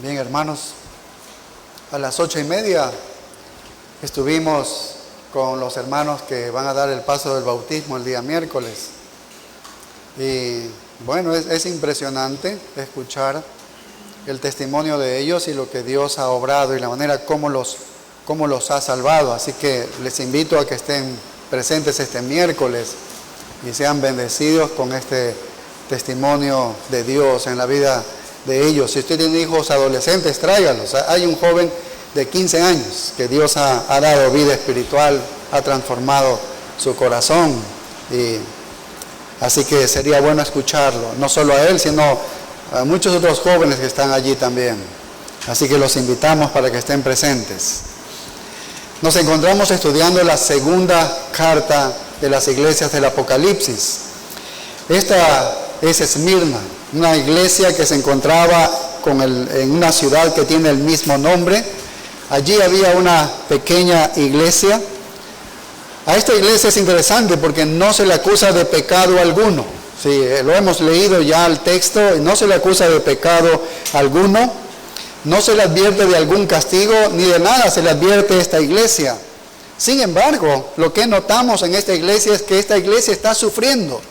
Bien, hermanos, a las 8:30 estuvimos con los hermanos que van a dar el paso del bautismo el día miércoles. Y bueno, es impresionante escuchar el testimonio de ellos y lo que Dios ha obrado y la manera como los ha salvado. Así que les invito a que estén presentes este miércoles y sean bendecidos con este testimonio de Dios en la vida de ellos. Si usted tiene hijos adolescentes, tráigalos. Hay un joven de 15 años que Dios ha dado vida espiritual, ha transformado su corazón, y así que sería bueno escucharlo, no solo a él, sino a muchos otros jóvenes que están allí también. Así que los invitamos para que estén presentes. Nos encontramos estudiando la segunda carta de las iglesias del Apocalipsis. Esta es Esmirna, una iglesia que se encontraba en una ciudad que tiene el mismo nombre. Allí había una pequeña iglesia. A esta iglesia es interesante porque no se le acusa de pecado alguno. Sí, lo hemos leído ya el texto, y no se le acusa de pecado alguno. No se le advierte de algún castigo, ni de nada se le advierte a esta iglesia. Sin embargo, lo que notamos en esta iglesia es que esta iglesia está sufriendo.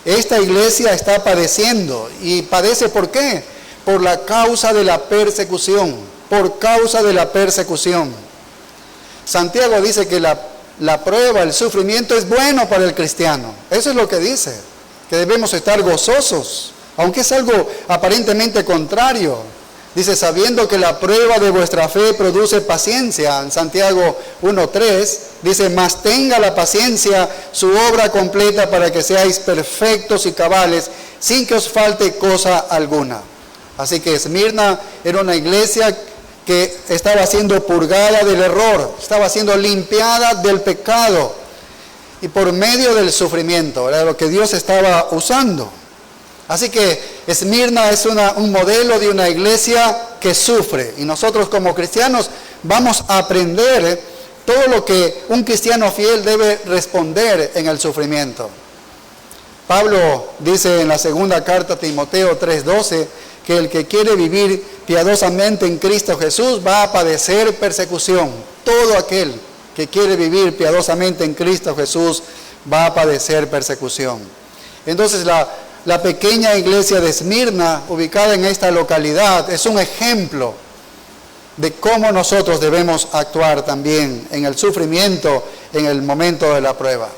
Esta iglesia está padeciendo. ¿Y padece por qué? Por la causa de la persecución. Por causa de la persecución. Santiago dice que la prueba, el sufrimiento es bueno para el cristiano. Eso es lo que dice, que debemos estar gozosos, aunque es algo aparentemente contrario. Dice, sabiendo que la prueba de vuestra fe produce paciencia. En Santiago 1:3 dice, mas tenga la paciencia su obra completa para que seáis perfectos y cabales, sin que os falte cosa alguna. Así que Esmirna era una iglesia que estaba siendo purgada del error, estaba siendo limpiada del pecado, y por medio del sufrimiento, era lo que Dios estaba usando. Así que Esmirna es un modelo de una iglesia que sufre, y nosotros como cristianos vamos a aprender todo lo que un cristiano fiel debe responder en el sufrimiento. Pablo dice en la segunda carta a Timoteo 3:12 que el que quiere vivir piadosamente en Cristo Jesús va a padecer persecución. Todo aquel que quiere vivir piadosamente en Cristo Jesús va a padecer persecución. Entonces la pequeña iglesia de Esmirna, ubicada en esta localidad, es un ejemplo de cómo nosotros debemos actuar también en el sufrimiento, en el momento de la prueba.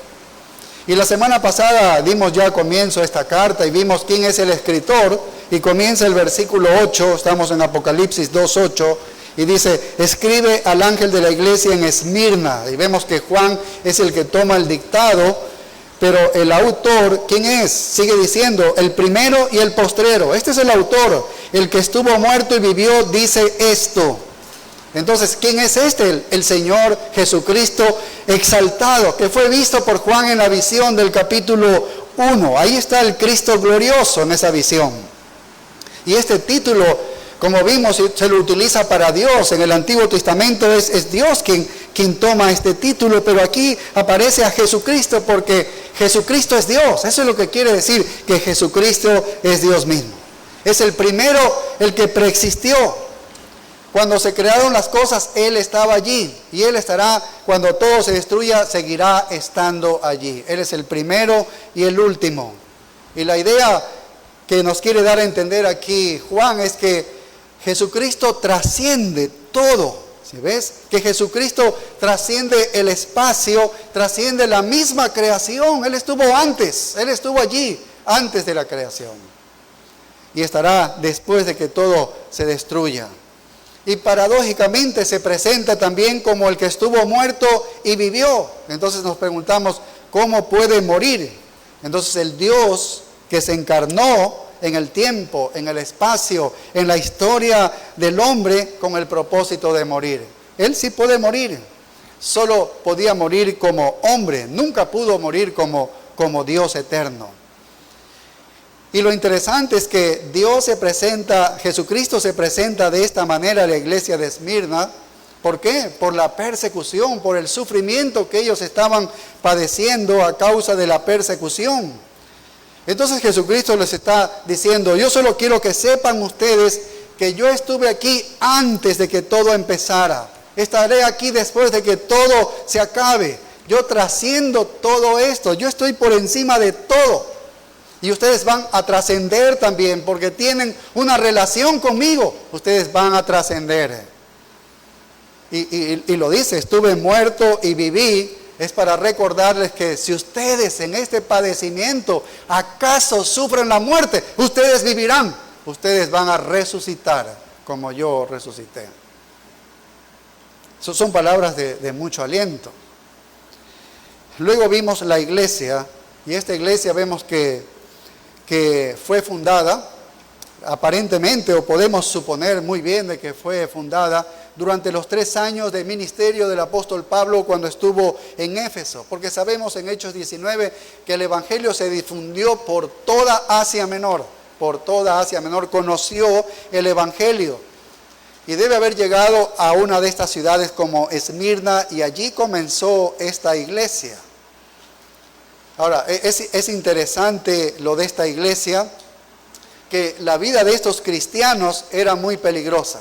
Y la semana pasada dimos ya comienzo a esta carta y vimos quién es el escritor, y comienza el versículo 8, estamos en Apocalipsis 2:8, y dice, escribe al ángel de la iglesia en Esmirna. Y vemos que Juan es el que toma el dictado, pero el autor, ¿quién es? Sigue diciendo, el primero y el postrero. Este es el autor, el que estuvo muerto y vivió, dice esto. Entonces, ¿quién es este? El Señor Jesucristo exaltado, que fue visto por Juan en la visión del capítulo 1. Ahí está el Cristo glorioso en esa visión. Y este título, como vimos, se lo utiliza para Dios. En el Antiguo Testamento es Dios quien toma este título, pero aquí aparece a Jesucristo porque Jesucristo es Dios. Eso es lo que quiere decir, que Jesucristo es Dios mismo. Es el primero, el que preexistió. Cuando se crearon las cosas, Él estaba allí. Y Él estará, cuando todo se destruya, seguirá estando allí. Él es el primero y el último. Y la idea que nos quiere dar a entender aquí Juan es que Jesucristo trasciende todo. ¿Sí ves? Que Jesucristo trasciende el espacio, trasciende la misma creación. Él estuvo antes, Él estuvo allí antes de la creación. Y estará después de que todo se destruya. Y paradójicamente se presenta también como el que estuvo muerto y vivió. Entonces nos preguntamos, ¿cómo puede morir? Entonces el Dios que se encarnó en el tiempo, en el espacio, en la historia del hombre con el propósito de morir. Él sí puede morir, solo podía morir como hombre, nunca pudo morir como Dios eterno. Y lo interesante es que Jesucristo se presenta de esta manera a la iglesia de Esmirna. ¿Por qué? Por la persecución, por el sufrimiento que ellos estaban padeciendo a causa de la persecución. Entonces Jesucristo les está diciendo, yo solo quiero que sepan ustedes que yo estuve aquí antes de que todo empezara. Estaré aquí después de que todo se acabe. Yo trasciendo todo esto. Yo estoy por encima de todo. Y ustedes van a trascender también porque tienen una relación conmigo. Ustedes van a trascender. Y lo dice, estuve muerto y viví. Es para recordarles que si ustedes en este padecimiento acaso sufren la muerte, ustedes vivirán. Ustedes van a resucitar como yo resucité. Son palabras de mucho aliento. Luego vimos la iglesia, y esta iglesia vemos que fue fundada, aparentemente, o podemos suponer muy bien de que fue fundada durante los 3 años de ministerio del apóstol Pablo cuando estuvo en Éfeso, porque sabemos en Hechos 19 que el evangelio se difundió por toda Asia Menor, conoció el evangelio y debe haber llegado a una de estas ciudades como Esmirna y allí comenzó esta iglesia. Ahora, es interesante lo de esta iglesia, que la vida de estos cristianos era muy peligrosa.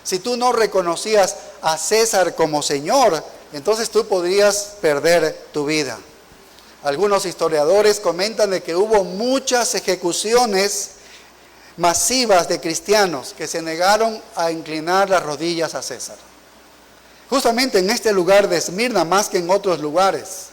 Si tú no reconocías a César como Señor, entonces tú podrías perder tu vida. Algunos historiadores comentan de que hubo muchas ejecuciones masivas de cristianos que se negaron a inclinar las rodillas a César. Justamente en este lugar de Esmirna, más que en otros lugares.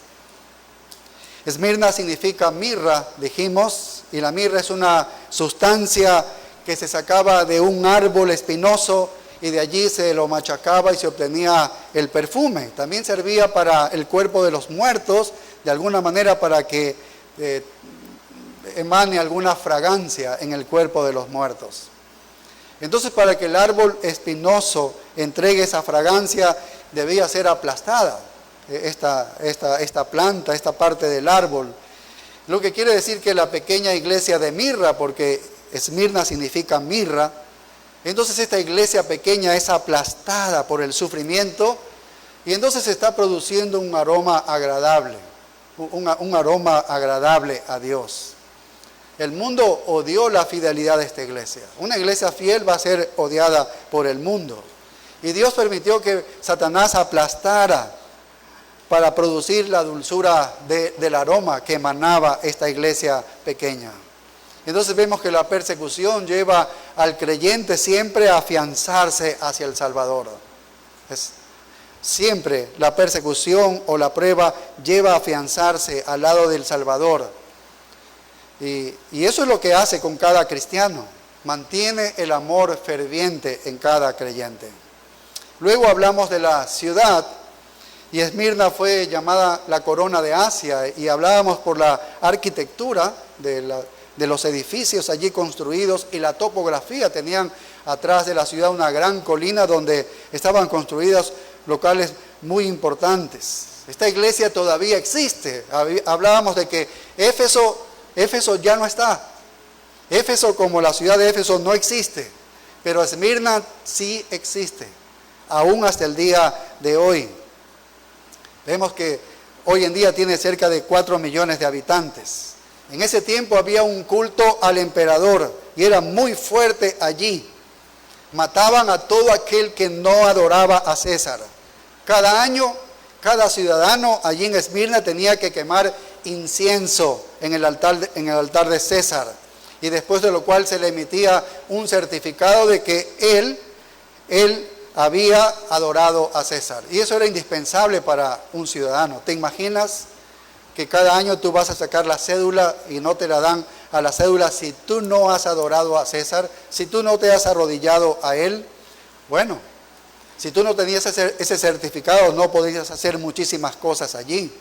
Esmirna significa mirra, dijimos, y la mirra es una sustancia que se sacaba de un árbol espinoso y de allí se lo machacaba y se obtenía el perfume. También servía para el cuerpo de los muertos, de alguna manera para que emane alguna fragancia en el cuerpo de los muertos. Entonces, para que el árbol espinoso entregue esa fragancia, debía ser aplastada esta planta, esta parte del árbol. Lo que quiere decir que la pequeña iglesia de mirra, porque Esmirna significa mirra, entonces esta iglesia pequeña es aplastada por el sufrimiento y entonces se está produciendo un aroma agradable, un aroma agradable a Dios. El mundo odió la fidelidad de esta iglesia. Una iglesia fiel va a ser odiada por el mundo. Y Dios permitió que Satanás aplastara para producir la dulzura del aroma que emanaba esta iglesia pequeña. Entonces vemos que la persecución lleva al creyente siempre a afianzarse hacia el Salvador. Siempre la persecución o la prueba lleva a afianzarse al lado del Salvador. Y eso es lo que hace con cada cristiano. Mantiene el amor ferviente en cada creyente. Luego hablamos de la ciudad. Y Esmirna fue llamada la corona de Asia y hablábamos por la arquitectura de los edificios allí construidos y la topografía. Tenían atrás de la ciudad una gran colina donde estaban construidos locales muy importantes. Esta iglesia todavía existe. Hablábamos de que Éfeso ya no está. Éfeso como la ciudad de Éfeso no existe, pero Esmirna sí existe, aún hasta el día de hoy. Vemos que hoy en día tiene cerca de 4 millones de habitantes. En ese tiempo había un culto al emperador y era muy fuerte allí. Mataban a todo aquel que no adoraba a César. Cada año, cada ciudadano allí en Esmirna tenía que quemar incienso en el altar de César. Y después de lo cual se le emitía un certificado de que él había adorado a César. Y eso era indispensable para un ciudadano. ¿Te imaginas que cada año tú vas a sacar la cédula y no te la dan a la cédula si tú no has adorado a César, si tú no te has arrodillado a él? Bueno, si tú no tenías ese certificado no podías hacer muchísimas cosas allí.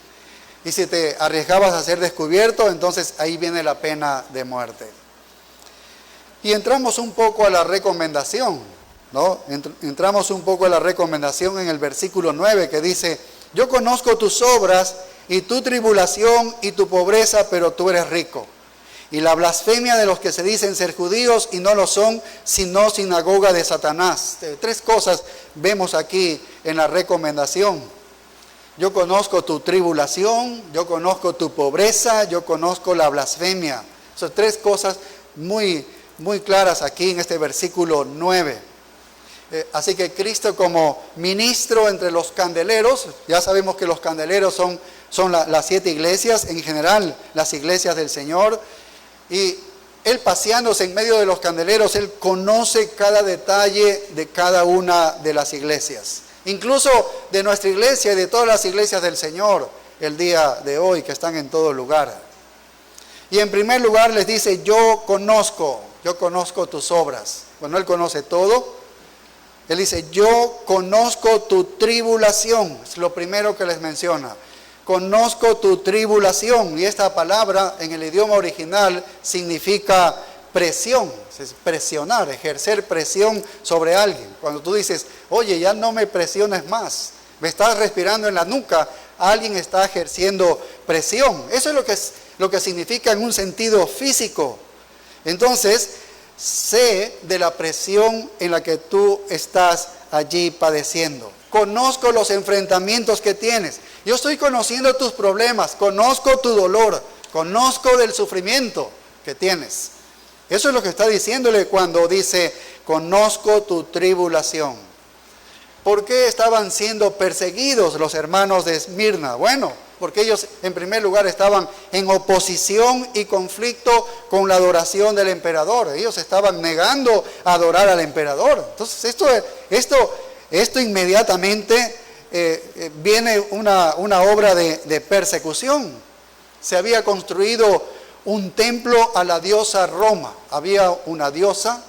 Y si te arriesgabas a ser descubierto, entonces ahí viene la pena de muerte. Y entramos un poco a la recomendación. ¿No? Entramos un poco a la recomendación en el versículo 9 que dice: yo conozco tus obras y tu tribulación y tu pobreza, pero tú eres rico. Y la blasfemia de los que se dicen ser judíos y no lo son, sino sinagoga de Satanás. 3 cosas vemos aquí en la recomendación. Yo conozco tu tribulación, yo conozco tu pobreza, yo conozco la blasfemia. Son 3 cosas muy muy claras aquí en este versículo 9. Así que Cristo como ministro entre los candeleros, ya sabemos que los candeleros son las 7 iglesias, en general las iglesias del Señor, y Él paseándose en medio de los candeleros, Él conoce cada detalle de cada una de las iglesias, incluso de nuestra iglesia y de todas las iglesias del Señor el día de hoy que están en todo lugar. Y en primer lugar les dice, yo conozco tus obras. Bueno, Él conoce todo. Él dice, yo conozco tu tribulación. Es lo primero que les menciona. Conozco tu tribulación. Y esta palabra en el idioma original significa presión. Es presionar, ejercer presión sobre alguien. Cuando tú dices, oye, ya no me presiones más. Me estás respirando en la nuca. Alguien está ejerciendo presión. Eso es lo que significa en un sentido físico. Entonces, sé de la presión en la que tú estás allí padeciendo. Conozco los enfrentamientos que tienes. Yo estoy conociendo tus problemas, conozco tu dolor, conozco del sufrimiento que tienes. Eso es lo que está diciéndole cuando dice, conozco tu tribulación. ¿Por qué estaban siendo perseguidos los hermanos de Esmirna? Bueno, porque ellos en primer lugar estaban en oposición y conflicto con la adoración del emperador. Ellos estaban negando a adorar al emperador. Entonces esto inmediatamente viene una obra de persecución. Se había construido un templo a la diosa Roma. Había una diosa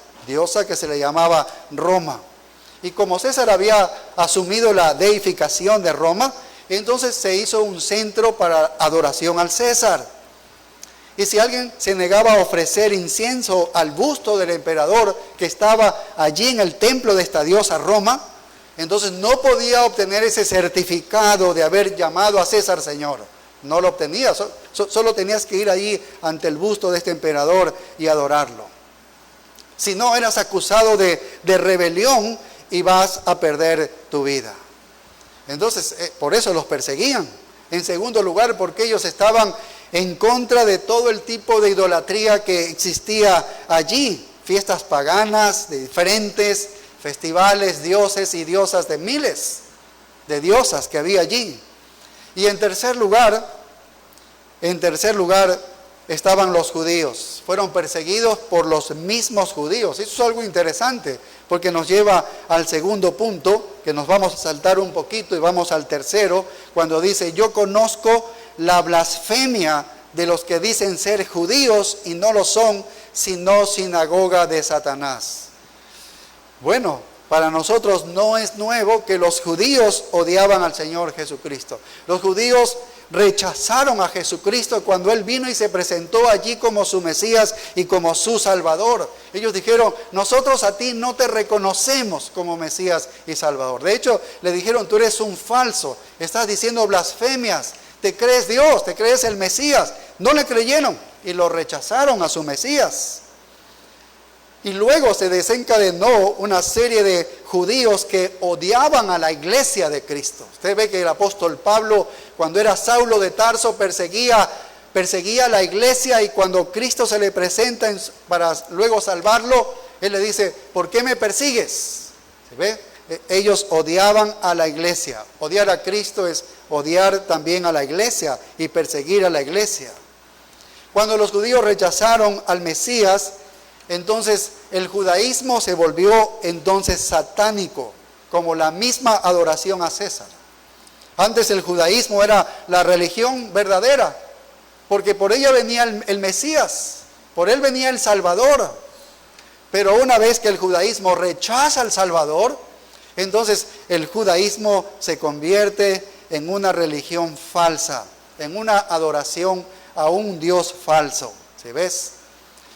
que se le llamaba Roma. Y como César había asumido la deificación de Roma, entonces se hizo un centro para adoración al César. Y si alguien se negaba a ofrecer incienso al busto del emperador que estaba allí en el templo de esta diosa Roma, entonces no podía obtener ese certificado de haber llamado a César Señor. No lo obtenía, solo tenías que ir allí ante el busto de este emperador y adorarlo. Si no, eras acusado de rebelión y vas a perder tu vida. Entonces, por eso los perseguían. En segundo lugar, porque ellos estaban en contra de todo el tipo de idolatría que existía allí. Fiestas paganas de diferentes festivales, dioses y diosas de miles de diosas que había allí. Y en tercer lugar estaban los judíos. Fueron perseguidos por los mismos judíos. Eso es algo interesante, porque nos lleva al segundo punto, que nos vamos a saltar un poquito y vamos al tercero, cuando dice, yo conozco la blasfemia de los que dicen ser judíos y no lo son, sino sinagoga de Satanás. Bueno, para nosotros no es nuevo que los judíos odiaban al Señor Jesucristo. Los judíos rechazaron a Jesucristo cuando Él vino y se presentó allí como su Mesías y como su Salvador. Ellos dijeron, nosotros a ti no te reconocemos como Mesías y Salvador. De hecho, le dijeron, tú eres un falso, estás diciendo blasfemias, te crees Dios, te crees el Mesías. No le creyeron y lo rechazaron a su Mesías. Y luego se desencadenó una serie de judíos que odiaban a la iglesia de Cristo. Usted ve que el apóstol Pablo, cuando era Saulo de Tarso, perseguía a la iglesia, y cuando Cristo se le presenta para luego salvarlo, él le dice, ¿por qué me persigues? ¿Se ve? Ellos odiaban a la iglesia. Odiar a Cristo es odiar también a la iglesia y perseguir a la iglesia. Cuando los judíos rechazaron al Mesías, entonces el judaísmo se volvió entonces satánico, como la misma adoración a César. Antes el judaísmo era la religión verdadera, porque por ella venía el Mesías, por él venía el Salvador. Pero una vez que el judaísmo rechaza al Salvador, entonces el judaísmo se convierte en una religión falsa, en una adoración a un Dios falso. ¿Sí ves?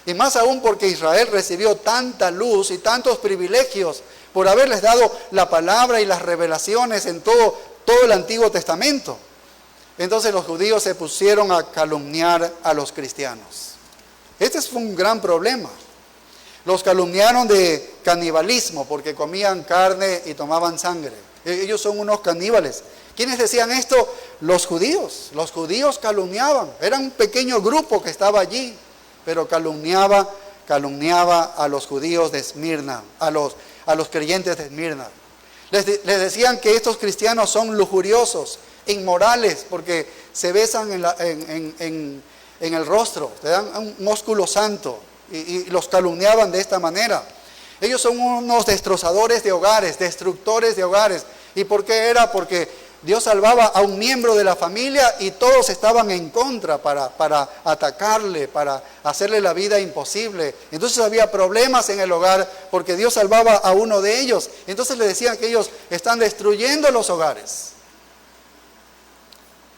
Y más aún porque Israel recibió tanta luz y tantos privilegios por haberles dado la palabra y las revelaciones en todo el Antiguo Testamento. Entonces los judíos se pusieron a calumniar a los cristianos. Este fue un gran problema. Los calumniaron de canibalismo porque comían carne y tomaban sangre. Ellos son unos caníbales. ¿Quiénes decían esto? Los judíos. Los judíos calumniaban. Era un pequeño grupo que estaba allí, pero calumniaba calumniaba a los judíos de Esmirna, a los creyentes de Esmirna. Les decían que estos cristianos son lujuriosos, inmorales, porque se besan en el rostro, te dan un músculo santo, y los calumniaban de esta manera. Ellos son unos destrozadores de hogares, destructores de hogares. ¿Y por qué era? Porque Dios salvaba a un miembro de la familia y todos estaban en contra para atacarle, para hacerle la vida imposible. Entonces había problemas en el hogar porque Dios salvaba a uno de ellos. Entonces le decían que ellos están destruyendo los hogares.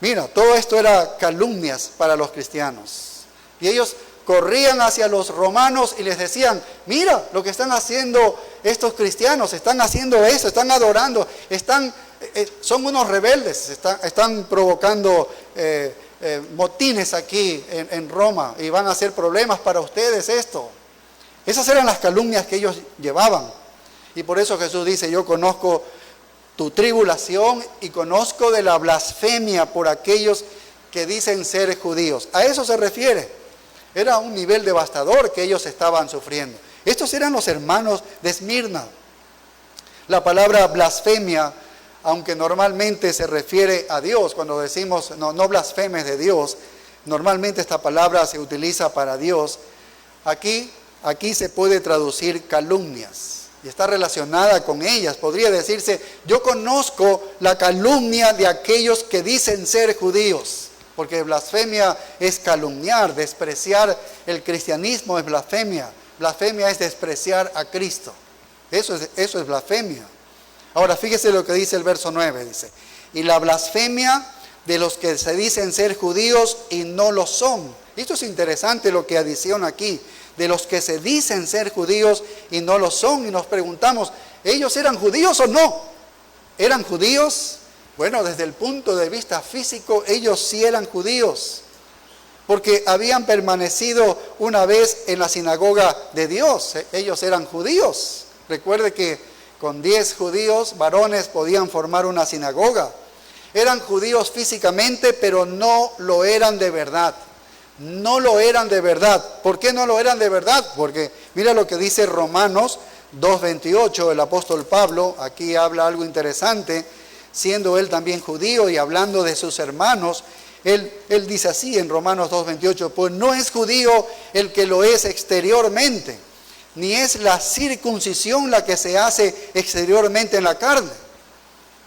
Mira, todo esto era calumnias para los cristianos. Y ellos corrían hacia los romanos y les decían, mira lo que están haciendo estos cristianos, están haciendo eso, están adorando, son unos rebeldes, están provocando motines aquí en Roma y van a hacer problemas para ustedes esto. Esas eran las calumnias que ellos llevaban. Y por eso Jesús dice, yo conozco tu tribulación y conozco de la blasfemia por aquellos que dicen ser judíos. A eso se refiere. Era un nivel devastador que ellos estaban sufriendo. Estos eran los hermanos de Esmirna. La palabra blasfemia, aunque normalmente se refiere a Dios, cuando decimos no blasfemes de Dios, normalmente esta palabra se utiliza para Dios. Aquí se puede traducir calumnias y está relacionada con ellas. Podría decirse, yo conozco la calumnia de aquellos que dicen ser judíos. Porque blasfemia es calumniar, despreciar el cristianismo es blasfemia. Blasfemia es despreciar a Cristo. Eso es blasfemia. Ahora fíjese lo que dice el verso 9, dice, y la blasfemia de los que se dicen ser judíos y no lo son. Esto es interesante lo que adiciona aquí, de los que se dicen ser judíos y no lo son. Y nos preguntamos, ¿ellos eran judíos o no? ¿Eran judíos? Bueno, desde el punto de vista físico, ellos sí eran judíos, porque habían permanecido una vez en la sinagoga de Dios. Ellos eran judíos. Recuerde que con 10 judíos, varones, podían formar una sinagoga. Eran judíos físicamente, pero no lo eran de verdad. No lo eran de verdad. ¿Por qué no lo eran de verdad? Porque mira lo que dice Romanos 2:28, el apóstol Pablo, aquí habla algo interesante. Siendo él también judío y hablando de sus hermanos, él dice así en Romanos 2:28, pues no es judío el que lo es exteriormente, ni es la circuncisión la que se hace exteriormente en la carne.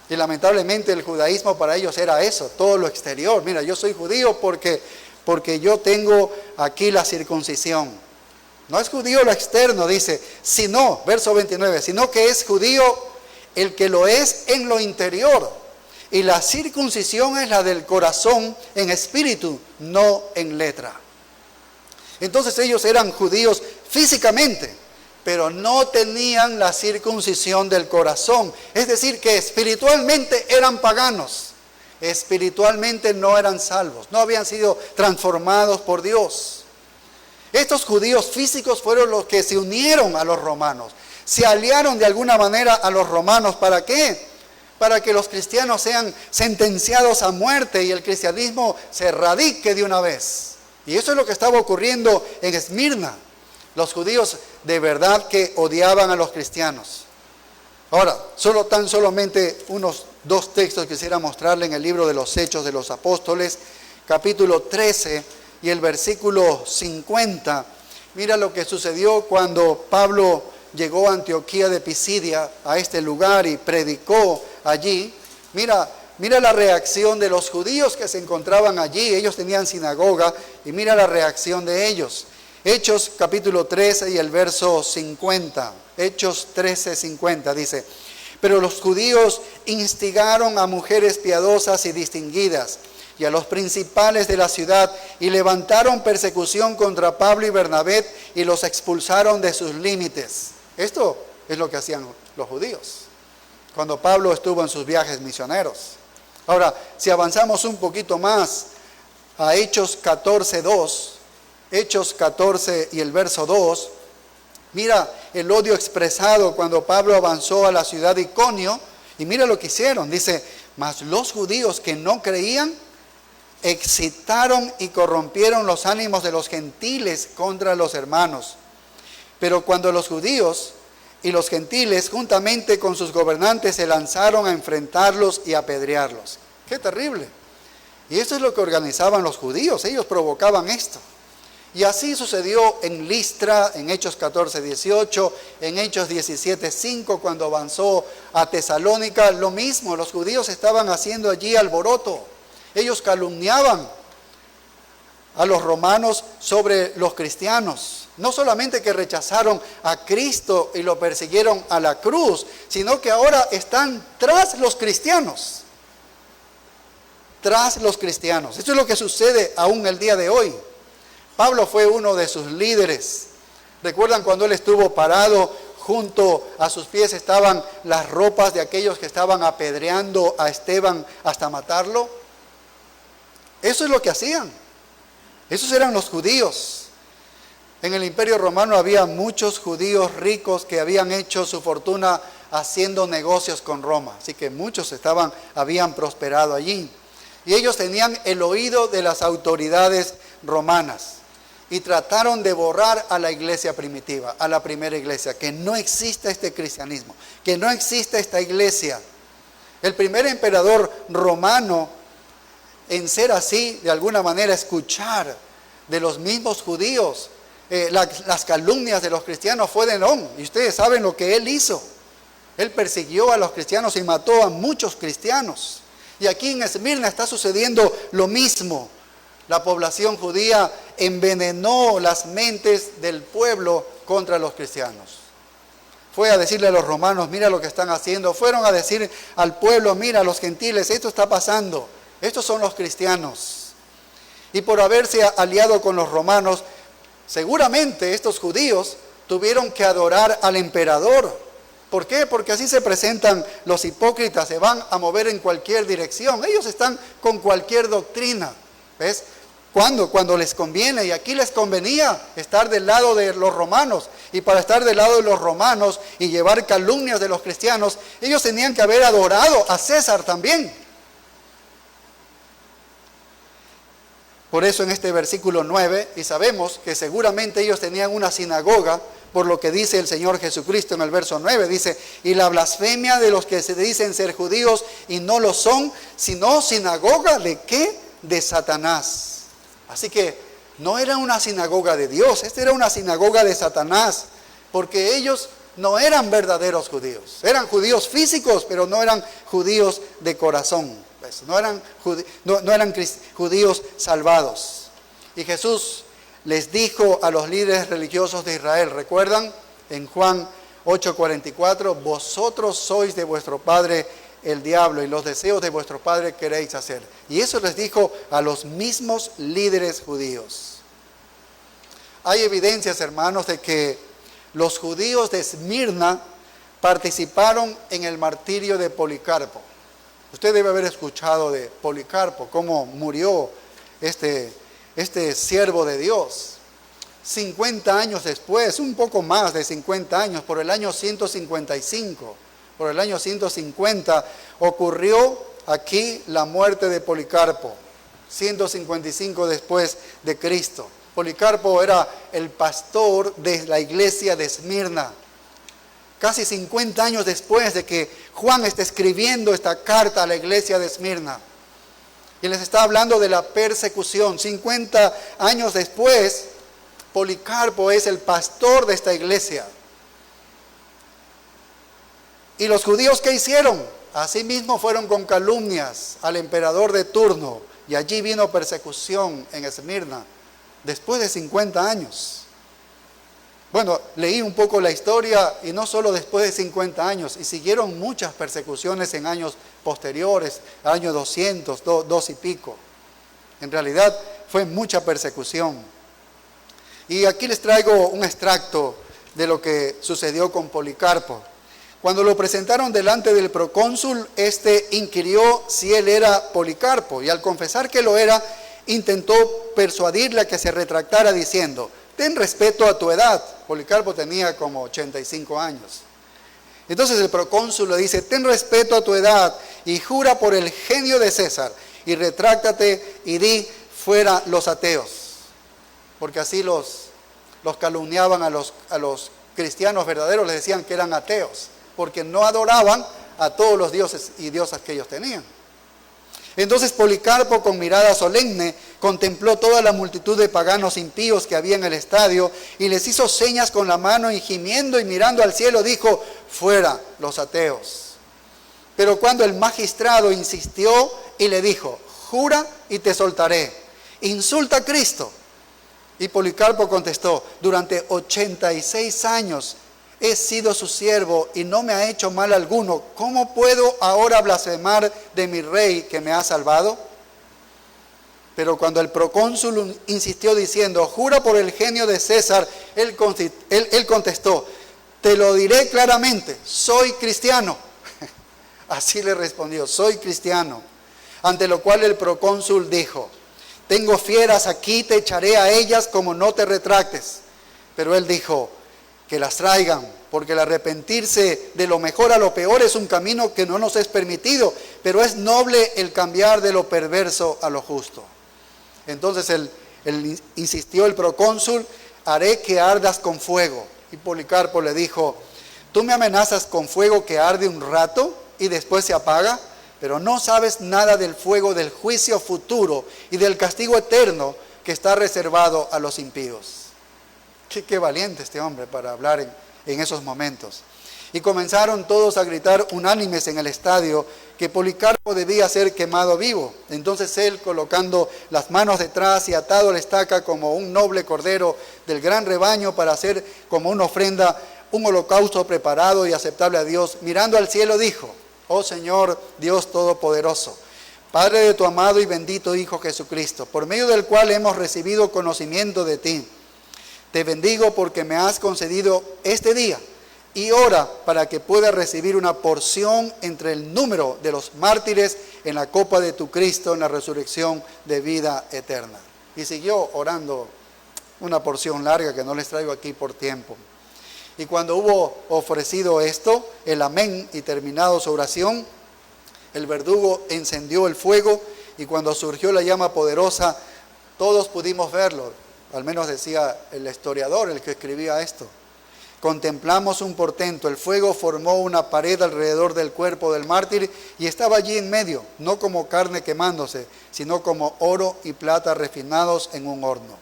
Y lamentablemente el judaísmo para ellos era eso, todo lo exterior. Mira, yo soy judío porque yo tengo aquí la circuncisión. No es judío lo externo, dice, sino, verso 29, sino que es judío el que lo es en lo interior. Y la circuncisión es la del corazón en espíritu, no en letra. Entonces ellos eran judíos físicamente, pero no tenían la circuncisión del corazón. Es decir, que espiritualmente eran paganos. Espiritualmente no eran salvos, no habían sido transformados por Dios. Estos judíos físicos fueron los que se unieron a los romanos. Se aliaron de alguna manera a los romanos. ¿Para qué? Para que los cristianos sean sentenciados a muerte y el cristianismo se erradique de una vez. Y eso es lo que estaba ocurriendo en Esmirna. Los judíos de verdad que odiaban a los cristianos. Ahora, tan solamente unos 2 textos quisiera mostrarle en el libro de los Hechos de los Apóstoles, capítulo 13 y el versículo 50. Mira lo que sucedió cuando Pablo llegó a Antioquía de Pisidia, a este lugar, y predicó allí. Mira la reacción de los judíos que se encontraban allí. Ellos tenían sinagoga, y mira la reacción de ellos. Hechos capítulo 13 y el verso 50. Hechos 13, 50 dice, pero los judíos instigaron a mujeres piadosas y distinguidas y a los principales de la ciudad, y levantaron persecución contra Pablo y Bernabé y los expulsaron de sus límites. Esto es lo que hacían los judíos cuando Pablo estuvo en sus viajes misioneros. Ahora, si avanzamos un poquito más a Hechos 14:2, Hechos 14 y el verso 2, mira el odio expresado cuando Pablo avanzó a la ciudad de Iconio, y mira lo que hicieron. Dice, mas los judíos que no creían excitaron y corrompieron los ánimos de los gentiles contra los hermanos. Pero cuando los judíos y los gentiles, juntamente con sus gobernantes, se lanzaron a enfrentarlos y a apedrearlos. ¡Qué terrible! Y esto es lo que organizaban los judíos, ellos provocaban esto. Y así sucedió en Listra, en Hechos 14:18, en Hechos 17:5, cuando avanzó a Tesalónica, lo mismo, los judíos estaban haciendo allí alboroto. Ellos calumniaban a los romanos sobre los cristianos. No solamente que rechazaron a Cristo y lo persiguieron a la cruz, sino que ahora están tras los cristianos. Tras los cristianos. Esto es lo que sucede aún el día de hoy. Pablo fue uno de sus líderes. ¿Recuerdan cuando él estuvo parado? Junto a sus pies estaban las ropas de aquellos que estaban apedreando a Esteban hasta matarlo. Eso es lo que hacían. Esos eran los judíos. En el Imperio Romano había muchos judíos ricos que habían hecho su fortuna haciendo negocios con Roma. Así que muchos habían prosperado allí. Y ellos tenían el oído de las autoridades romanas. Y trataron de borrar a la iglesia primitiva, a la primera iglesia, que no exista este cristianismo, que no exista esta iglesia. El primer emperador romano, en ser así, de alguna manera escuchar de los mismos judíos las calumnias de los cristianos, fue de Nerón. Y ustedes saben lo que él hizo. Él persiguió a los cristianos y mató a muchos cristianos. Y aquí en Esmirna está sucediendo lo mismo. La población judía envenenó las mentes del pueblo contra los cristianos. Fue a decirle a los romanos, mira lo que están haciendo. Fueron a decir al pueblo, mira, a los gentiles, esto está pasando. Estos son los cristianos. Y por haberse aliado con los romanos, seguramente estos judíos tuvieron que adorar al emperador. ¿Por qué? Porque así se presentan los hipócritas, se van a mover en cualquier dirección. Ellos están con cualquier doctrina. ¿Ves? Cuando les conviene, y aquí les convenía estar del lado de los romanos, y para estar del lado de los romanos y llevar calumnias de los cristianos, ellos tenían que haber adorado a César también. Por eso en este versículo 9, y sabemos que seguramente ellos tenían una sinagoga, por lo que dice el Señor Jesucristo en el verso 9, dice, y la blasfemia de los que se dicen ser judíos y no lo son, sino sinagoga ¿de qué? De Satanás. Así que no era una sinagoga de Dios, esta era una sinagoga de Satanás, porque ellos no eran verdaderos judíos. Eran judíos físicos, pero no eran judíos de corazón. ¿Ves? No eran judíos salvados. Y Jesús les dijo a los líderes religiosos de Israel, ¿recuerdan? En Juan 8:44, vosotros sois de vuestro padre el diablo y los deseos de vuestro padre queréis hacer. Y eso les dijo a los mismos líderes judíos. Hay evidencias, hermanos, de que los judíos de Esmirna participaron en el martirio de Policarpo. Usted debe haber escuchado de Policarpo, cómo murió este siervo de Dios. 50 años después, un poco más de 50 años, por el año 155. Por el año 150 ocurrió aquí la muerte de Policarpo, 155 después de Cristo. Policarpo era el pastor de la iglesia de Esmirna. Casi 50 años después de que Juan está escribiendo esta carta a la iglesia de Esmirna. Y les está hablando de la persecución. 50 años después, Policarpo es el pastor de esta iglesia. ¿Y los judíos qué hicieron? Asimismo fueron con calumnias al emperador de turno. Y allí vino persecución en Esmirna, después de 50 años. Bueno, leí un poco la historia y no solo después de 50 años, y siguieron muchas persecuciones en años posteriores, año 200, 2 y pico. En realidad fue mucha persecución. Y aquí les traigo un extracto de lo que sucedió con Policarpo. Cuando lo presentaron delante del procónsul, este inquirió si él era Policarpo, y al confesar que lo era, intentó persuadirle a que se retractara diciendo, ten respeto a tu edad. Policarpo tenía como 85 años. Entonces el procónsul le dice, ten respeto a tu edad y jura por el genio de César y retráctate y di fuera los ateos. Porque así los los calumniaban a los cristianos verdaderos, les decían que eran ateos, porque no adoraban a todos los dioses y diosas que ellos tenían. Entonces Policarpo, con mirada solemne, contempló toda la multitud de paganos impíos que había en el estadio y les hizo señas con la mano y gimiendo y mirando al cielo dijo: fuera los ateos. Pero cuando el magistrado insistió y le dijo: jura y te soltaré, insulta a Cristo. Y Policarpo contestó: durante 86 años he sido su siervo y no me ha hecho mal alguno. ¿Cómo puedo ahora blasfemar de mi rey que me ha salvado? Pero cuando el procónsul insistió diciendo: jura por el genio de César, él contestó: te lo diré claramente, soy cristiano. Así le respondió: soy cristiano. Ante lo cual el procónsul dijo: tengo fieras aquí, te echaré a ellas como no te retractes. Pero él dijo: que las traigan, porque el arrepentirse de lo mejor a lo peor es un camino que no nos es permitido, pero es noble el cambiar de lo perverso a lo justo. Entonces él insistió el procónsul: haré que ardas con fuego. Y Policarpo le dijo: tú me amenazas con fuego que arde un rato y después se apaga, pero no sabes nada del fuego del juicio futuro y del castigo eterno que está reservado a los impíos. Qué valiente este hombre para hablar en esos momentos. Y comenzaron todos a gritar unánimes en el estadio que Policarpo debía ser quemado vivo. Entonces él, colocando las manos detrás y atado a la estaca como un noble cordero del gran rebaño para hacer como una ofrenda, un holocausto preparado y aceptable a Dios, mirando al cielo dijo: oh Señor Dios Todopoderoso, Padre de tu amado y bendito Hijo Jesucristo, por medio del cual hemos recibido conocimiento de ti. Te bendigo porque me has concedido este día y hora para que pueda recibir una porción entre el número de los mártires en la copa de tu Cristo en la resurrección de vida eterna. Y siguió orando una porción larga que no les traigo aquí por tiempo. Y cuando hubo ofrecido esto, el amén, y terminado su oración, el verdugo encendió el fuego y cuando surgió la llama poderosa, todos pudimos verlo. Al menos decía el historiador, el que escribía esto. Contemplamos un portento. El fuego formó una pared alrededor del cuerpo del mártir y estaba allí en medio, no como carne quemándose, sino como oro y plata refinados en un horno.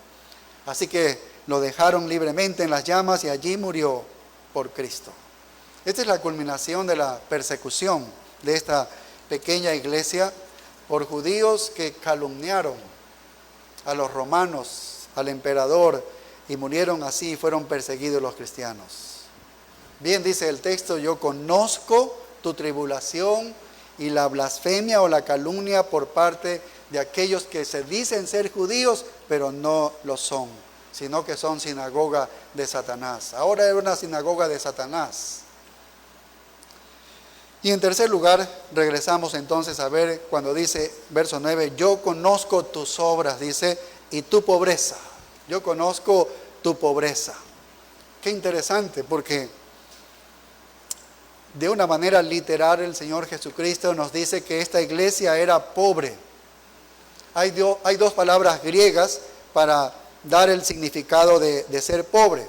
Así que lo dejaron libremente en las llamas y allí murió por Cristo. Esta es la culminación de la persecución de esta pequeña iglesia por judíos que calumniaron a los romanos, al emperador, y murieron así y fueron perseguidos los cristianos. Bien dice el texto: yo conozco tu tribulación y la blasfemia o la calumnia por parte de aquellos que se dicen ser judíos, pero no lo son, sino que son sinagoga de Satanás. Ahora era una sinagoga de Satanás. Y en tercer lugar, regresamos entonces a ver cuando dice, verso 9, yo conozco tus obras, dice, y tu pobreza. Yo conozco tu pobreza. Qué interesante, porque de una manera literal el Señor Jesucristo nos dice que esta iglesia era pobre. Hay dos palabras griegas para dar el significado de ser pobre.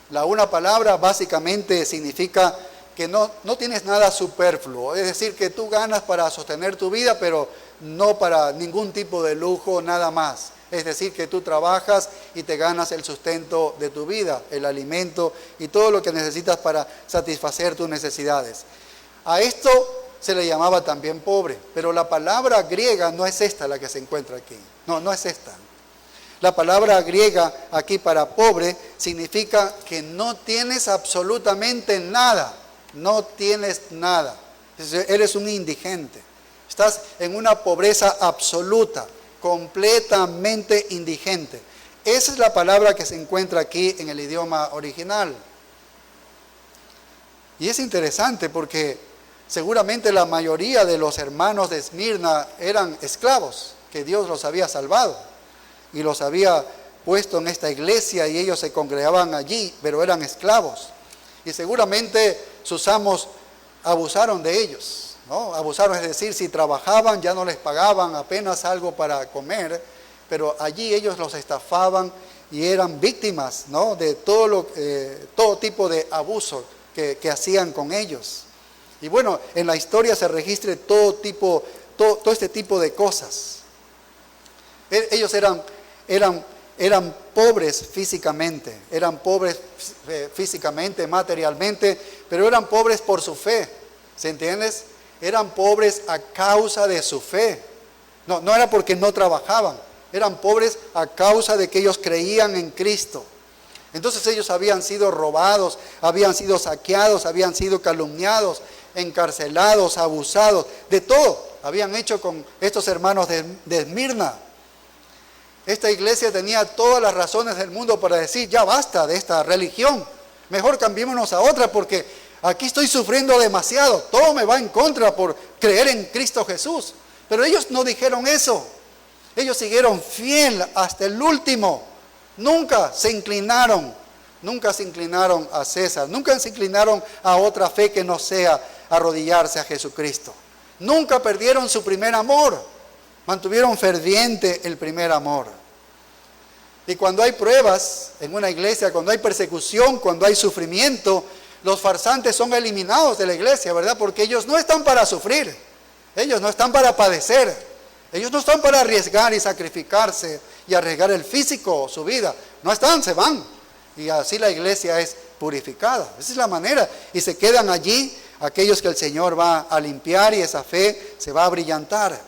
La una palabra básicamente significa que no tienes nada superfluo, es decir, que tú ganas para sostener tu vida, pero no para ningún tipo de lujo, nada más. Es decir, que tú trabajas y te ganas el sustento de tu vida, el alimento y todo lo que necesitas para satisfacer tus necesidades. A esto se le llamaba también pobre, pero la palabra griega no es esta la que se encuentra aquí. No es esta. La palabra griega aquí para pobre significa que no tienes absolutamente nada. No tienes nada. Eres un indigente. Estás en una pobreza absoluta, completamente indigente. Esa es la palabra que se encuentra aquí en el idioma original. Y es interesante porque seguramente la mayoría de los hermanos de Esmirna eran esclavos, que Dios los había salvado y los había puesto en esta iglesia y ellos se congregaban allí, pero eran esclavos. Y seguramente sus amos abusaron de ellos, ¿no? Abusaron, es decir, si trabajaban ya no les pagaban apenas algo para comer, pero allí ellos los estafaban y eran víctimas, ¿no?, de todo tipo de abuso que hacían con ellos. Y bueno, en la historia se registra todo este tipo de cosas. Ellos eran pobres físicamente, materialmente, pero eran pobres por su fe, ¿se entiendes? Eran pobres a causa de su fe. No era porque no trabajaban, eran pobres a causa de que ellos creían en Cristo. Entonces ellos habían sido robados, habían sido saqueados, habían sido calumniados, encarcelados, abusados, de todo habían hecho con estos hermanos de Esmirna. Esta iglesia tenía todas las razones del mundo para decir, ya basta de esta religión, mejor cambiémonos a otra porque aquí estoy sufriendo demasiado, todo me va en contra por creer en Cristo Jesús. Pero ellos no dijeron eso, ellos siguieron fiel hasta el último, nunca se inclinaron a César, nunca se inclinaron a otra fe que no sea arrodillarse a Jesucristo. Nunca perdieron su primer amor, mantuvieron ferviente el primer amor. Y cuando hay pruebas en una iglesia, cuando hay persecución, cuando hay sufrimiento, los farsantes son eliminados de la iglesia, ¿verdad? Porque ellos no están para sufrir, ellos no están para padecer, ellos no están para arriesgar y sacrificarse y arriesgar el físico, su vida. No están, se van. Y así la iglesia es purificada. Esa es la manera. Y se quedan allí aquellos que el Señor va a limpiar y esa fe se va a brillantar.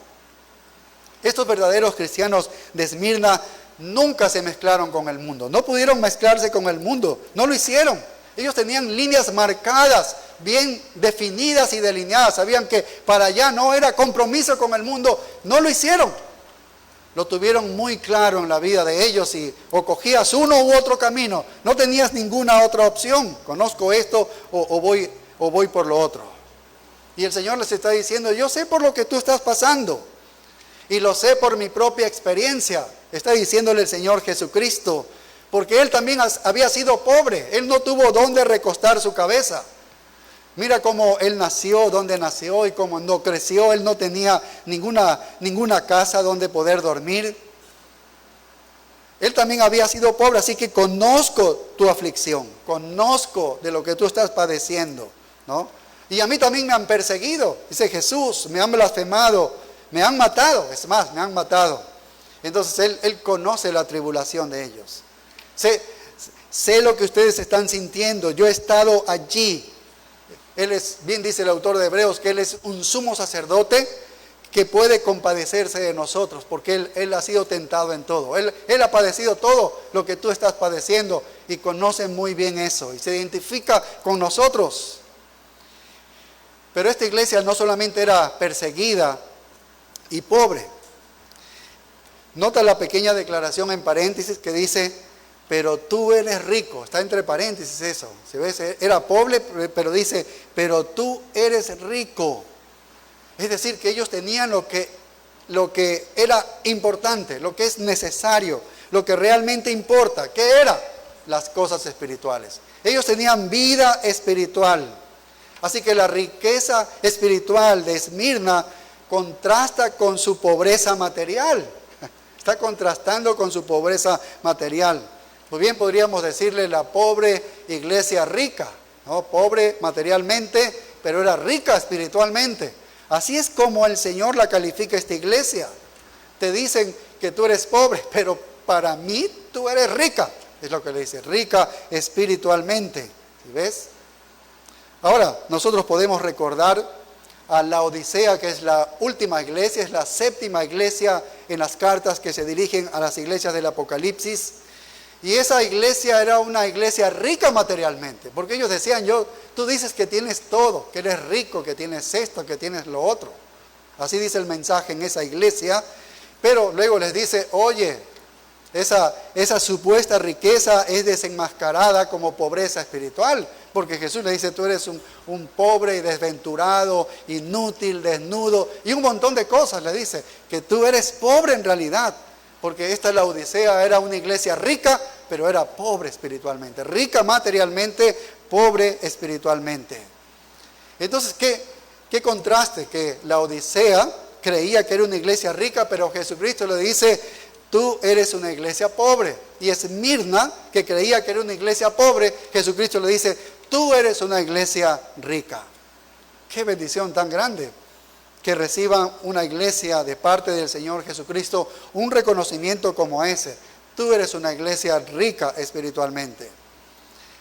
Estos verdaderos cristianos de Esmirna nunca se mezclaron con el mundo. No pudieron mezclarse con el mundo. No lo hicieron. Ellos tenían líneas marcadas, bien definidas y delineadas. Sabían que para allá no era compromiso con el mundo. No lo hicieron. Lo tuvieron muy claro en la vida de ellos y o cogías uno u otro camino. No tenías ninguna otra opción. Conozco esto o voy por lo otro. Y el Señor les está diciendo, yo sé por lo que tú estás pasando. Y lo sé por mi propia experiencia. Está diciéndole el Señor Jesucristo. Porque Él también había sido pobre. Él no tuvo dónde recostar su cabeza. Mira cómo Él nació, dónde nació y cómo no creció. Él no tenía ninguna casa donde poder dormir. Él también había sido pobre, así que conozco tu aflicción. Conozco de lo que tú estás padeciendo, ¿no? Y a mí también me han perseguido. Dice Jesús, me han blasfemado, me han matado. Es más, me han matado. Entonces Él conoce la tribulación de ellos. Sé lo que ustedes están sintiendo. Yo he estado allí. Él es, bien dice el autor de Hebreos, que Él es un sumo sacerdote que puede compadecerse de nosotros, porque Él ha sido tentado en todo. Él ha padecido todo lo que tú estás padeciendo y conoce muy bien eso y se identifica con nosotros. Pero esta iglesia no solamente era perseguida y pobre. Nota la pequeña declaración en paréntesis que dice, pero tú eres rico. Está entre paréntesis eso. ¿Se ve? Era pobre, pero dice, pero tú eres rico. Es decir, que ellos tenían lo que era importante, lo que es necesario, lo que realmente importa. ¿Qué era? Las cosas espirituales. Ellos tenían vida espiritual. Así que la riqueza espiritual de Esmirna contrasta con su pobreza material. Está contrastando con su pobreza material. Pues bien, podríamos decirle la pobre iglesia rica, ¿no? Pobre materialmente, pero era rica espiritualmente. Así es como el Señor la califica esta iglesia. Te dicen que tú eres pobre, pero para mí tú eres rica. Es lo que le dice, rica espiritualmente. ¿Sí ves? Ahora, nosotros podemos recordar a Laodicea, que es la última iglesia, es la séptima iglesia en las cartas que se dirigen a las iglesias del Apocalipsis. Y esa iglesia era una iglesia rica materialmente, porque ellos decían, tú dices que tienes todo, que eres rico, que tienes esto, que tienes lo otro. Así dice el mensaje en esa iglesia, pero luego les dice, oye, esa supuesta riqueza es desenmascarada como pobreza espiritual, porque Jesús le dice, tú eres un pobre y desventurado, inútil, desnudo, y un montón de cosas le dice, que tú eres pobre en realidad. Porque esta Laodicea era una iglesia rica, pero era pobre espiritualmente. Rica materialmente, pobre espiritualmente. Entonces, ¿qué contraste? Que Laodicea creía que era una iglesia rica, pero Jesucristo le dice, tú eres una iglesia pobre. y Esmirna, que creía que era una iglesia pobre, Jesucristo le dice, tú eres una iglesia rica. Qué bendición tan grande que reciban una iglesia de parte del Señor Jesucristo, un reconocimiento como ese. Tú eres una iglesia rica espiritualmente.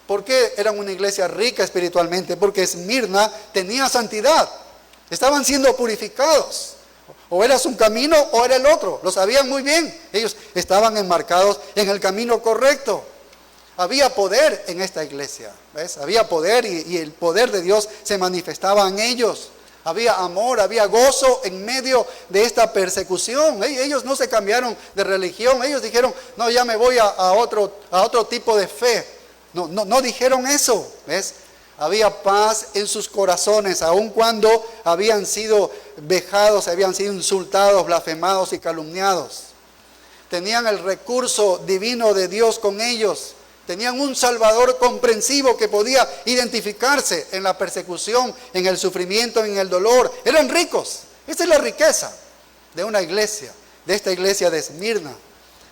¿Por qué eran una iglesia rica espiritualmente? Porque Esmirna tenía santidad. Estaban siendo purificados. O eras un camino o era el otro. Lo sabían muy bien. Ellos estaban enmarcados en el camino correcto. Había poder en esta iglesia. ¿Ves? Había poder y el poder de Dios se manifestaba en ellos. Había amor, había gozo en medio de esta persecución. Ellos no se cambiaron de religión. Ellos dijeron, no, ya me voy a otro tipo de fe. No dijeron eso. ¿Ves? Había paz en sus corazones, aun cuando habían sido vejados, habían sido insultados, blasfemados y calumniados. Tenían el recurso divino de Dios con ellos. Tenían un Salvador comprensivo que podía identificarse en la persecución, en el sufrimiento, en el dolor. Eran ricos. Esa es la riqueza de una iglesia, de esta iglesia de Esmirna.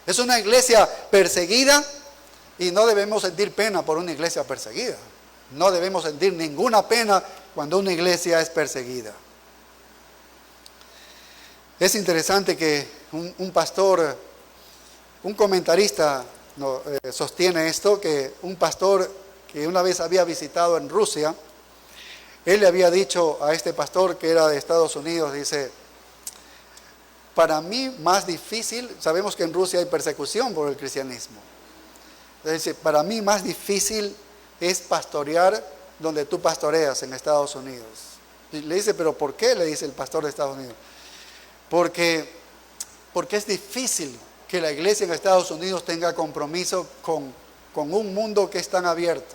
Es una iglesia perseguida y no debemos sentir pena por una iglesia perseguida. No debemos sentir ninguna pena cuando una iglesia es perseguida. Es interesante que un pastor, un comentarista sostiene esto, que un pastor que una vez había visitado en Rusia, él le había dicho a este pastor que era de Estados Unidos, dice, para mí más difícil, sabemos que en Rusia hay persecución por el cristianismo, dice, para mí más difícil es pastorear donde tú pastoreas en Estados Unidos. Y le dice, ¿pero por qué? Le dice el pastor de Estados Unidos. Porque es difícil que la iglesia en Estados Unidos tenga compromiso con un mundo que es tan abierto,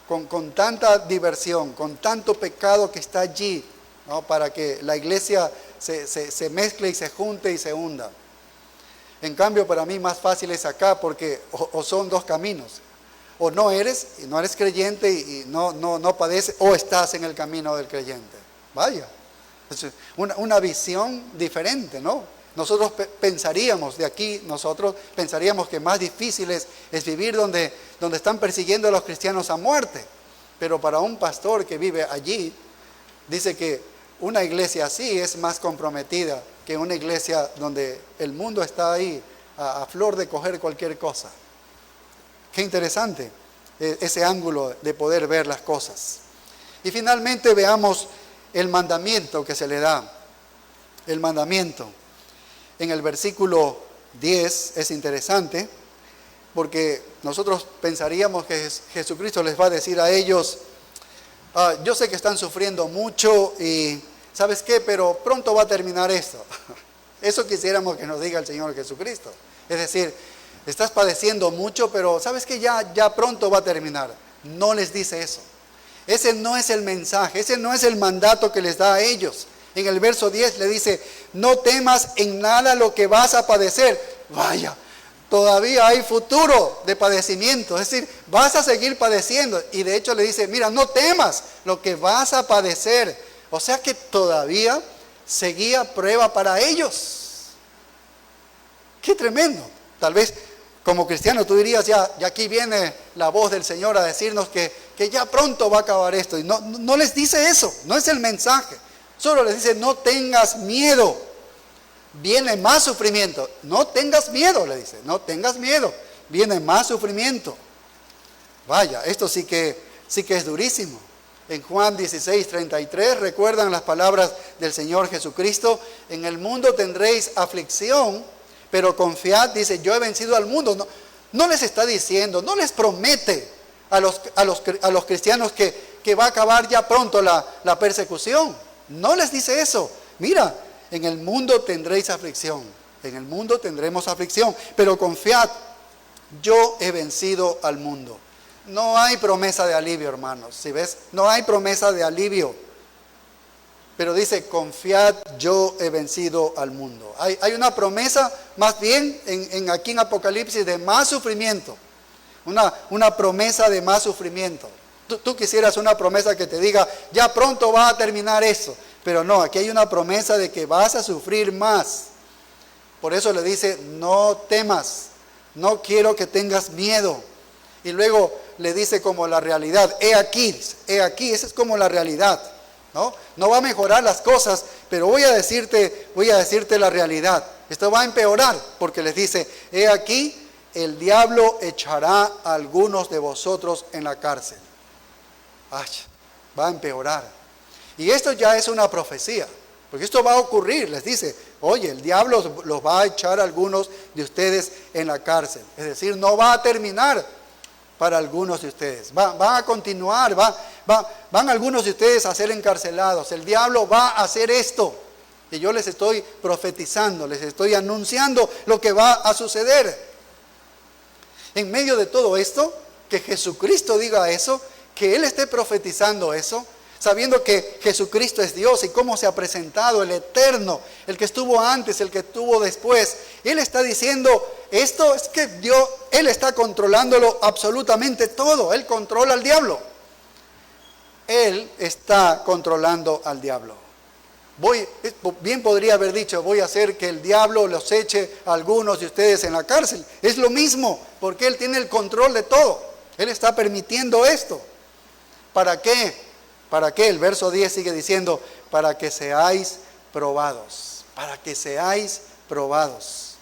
con tanta diversión, con tanto pecado que está allí, ¿no? Para que la iglesia se mezcle y se junte y se hunda. En cambio, para mí más fácil es acá, porque o son dos caminos. O no eres creyente y no padeces, o estás en el camino del creyente. Vaya, es una visión diferente, ¿no? Nosotros pensaríamos que más difícil es vivir donde están persiguiendo a los cristianos a muerte. Pero para un pastor que vive allí, dice que una iglesia así es más comprometida que una iglesia donde el mundo está ahí a flor de coger cualquier cosa. Qué interesante ese ángulo de poder ver las cosas. Y finalmente veamos el mandamiento que se le da. El mandamiento. En el versículo 10 es interesante porque nosotros pensaríamos que Jesucristo les va a decir a ellos, yo sé que están sufriendo mucho y ¿sabes qué? Pero pronto va a terminar esto. Eso quisiéramos que nos diga el Señor Jesucristo. Es decir, estás padeciendo mucho, pero ¿sabes qué? Ya pronto va a terminar. No les dice eso. Ese no es el mensaje, ese no es el mandato que les da a ellos. En el verso 10 le dice, no temas en nada lo que vas a padecer. Vaya, todavía hay futuro de padecimiento, es decir, vas a seguir padeciendo. Y de hecho le dice, mira, no temas lo que vas a padecer. O sea que todavía seguía prueba para ellos. Qué tremendo. Tal vez como cristiano tú dirías, ya aquí viene la voz del Señor a decirnos que ya pronto va a acabar esto. Y no les dice eso, no es el mensaje. Solo les dice, no tengas miedo. Viene más sufrimiento. No tengas miedo, le dice. No tengas miedo. Viene más sufrimiento. Vaya, esto sí que es durísimo. En Juan 16:33, recuerdan las palabras del Señor Jesucristo. En el mundo tendréis aflicción, pero confiad, dice, yo he vencido al mundo. No les está diciendo, no les promete a los cristianos que va a acabar ya pronto la persecución. No les dice eso. Mira, en el mundo tendréis aflicción. En el mundo tendremos aflicción. Pero confiad, yo he vencido al mundo. No hay promesa de alivio, hermanos. ¿Sí ves? No hay promesa de alivio. Pero dice, confiad, yo he vencido al mundo. Hay una promesa, más bien, aquí en Apocalipsis, de más sufrimiento. Una promesa de más sufrimiento. Tú quisieras una promesa que te diga, ya pronto va a terminar eso. Pero no, aquí hay una promesa de que vas a sufrir más. Por eso le dice, no temas, No quiero que tengas miedo. Y luego le dice como la realidad, he aquí, esa es como la realidad, ¿no? No va a mejorar las cosas, pero voy a decirte la realidad. Esto va a empeorar, porque les dice, he aquí, el diablo echará a algunos de vosotros en la cárcel. Ay, va a empeorar. Y esto ya es una profecía, porque esto va a ocurrir, les dice, oye, el diablo los va a echar a algunos de ustedes en la cárcel. Es decir, no va a terminar para algunos de ustedes. Van a continuar, van algunos de ustedes a ser encarcelados. El diablo va a hacer esto. Y yo les estoy profetizando, les estoy anunciando lo que va a suceder. En medio de todo esto, que Jesucristo diga eso, que Él esté profetizando eso, sabiendo que Jesucristo es Dios y cómo se ha presentado el eterno, el que estuvo antes, el que estuvo después. Él está diciendo, esto es que Dios, Él está controlándolo absolutamente todo. Él controla al diablo. Él está controlando al diablo. Bien podría haber dicho, voy a hacer que el diablo los eche a algunos de ustedes en la cárcel. Es lo mismo, porque Él tiene el control de todo. Él está permitiendo esto. ¿Para qué? ¿Para qué? El verso 10 sigue diciendo, para que seáis probados. Para que seáis probados.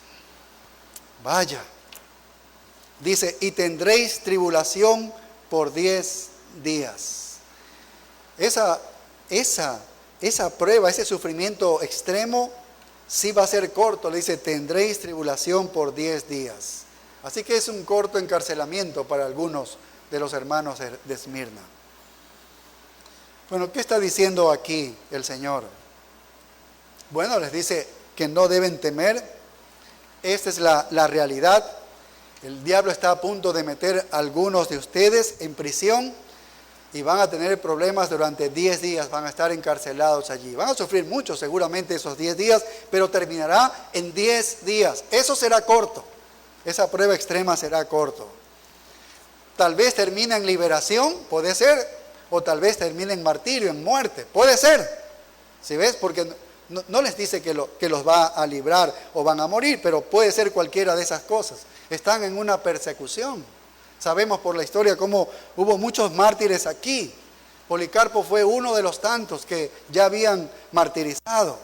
Vaya. Dice, y tendréis tribulación por 10 días. Esa prueba, ese sufrimiento extremo, sí va a ser corto. Le dice, tendréis tribulación por 10 días. Así que es un corto encarcelamiento para algunos de los hermanos de Esmirna. Bueno, ¿qué está diciendo aquí el Señor? Bueno, les dice que no deben temer. Esta es la realidad. El diablo está a punto de meter a algunos de ustedes en prisión y van a tener problemas durante 10 días, van a estar encarcelados allí. Van a sufrir mucho seguramente esos 10 días, pero terminará en 10 días. Eso será corto. Esa prueba extrema será corto. Tal vez termine en liberación, puede ser, o tal vez termine en martirio, en muerte, puede ser. ¿Sí ves? Porque no les dice que los va a librar o van a morir, pero puede ser cualquiera de esas cosas. Están en una persecución. Sabemos por la historia cómo hubo muchos mártires aquí. Policarpo fue uno de los tantos que ya habían martirizado.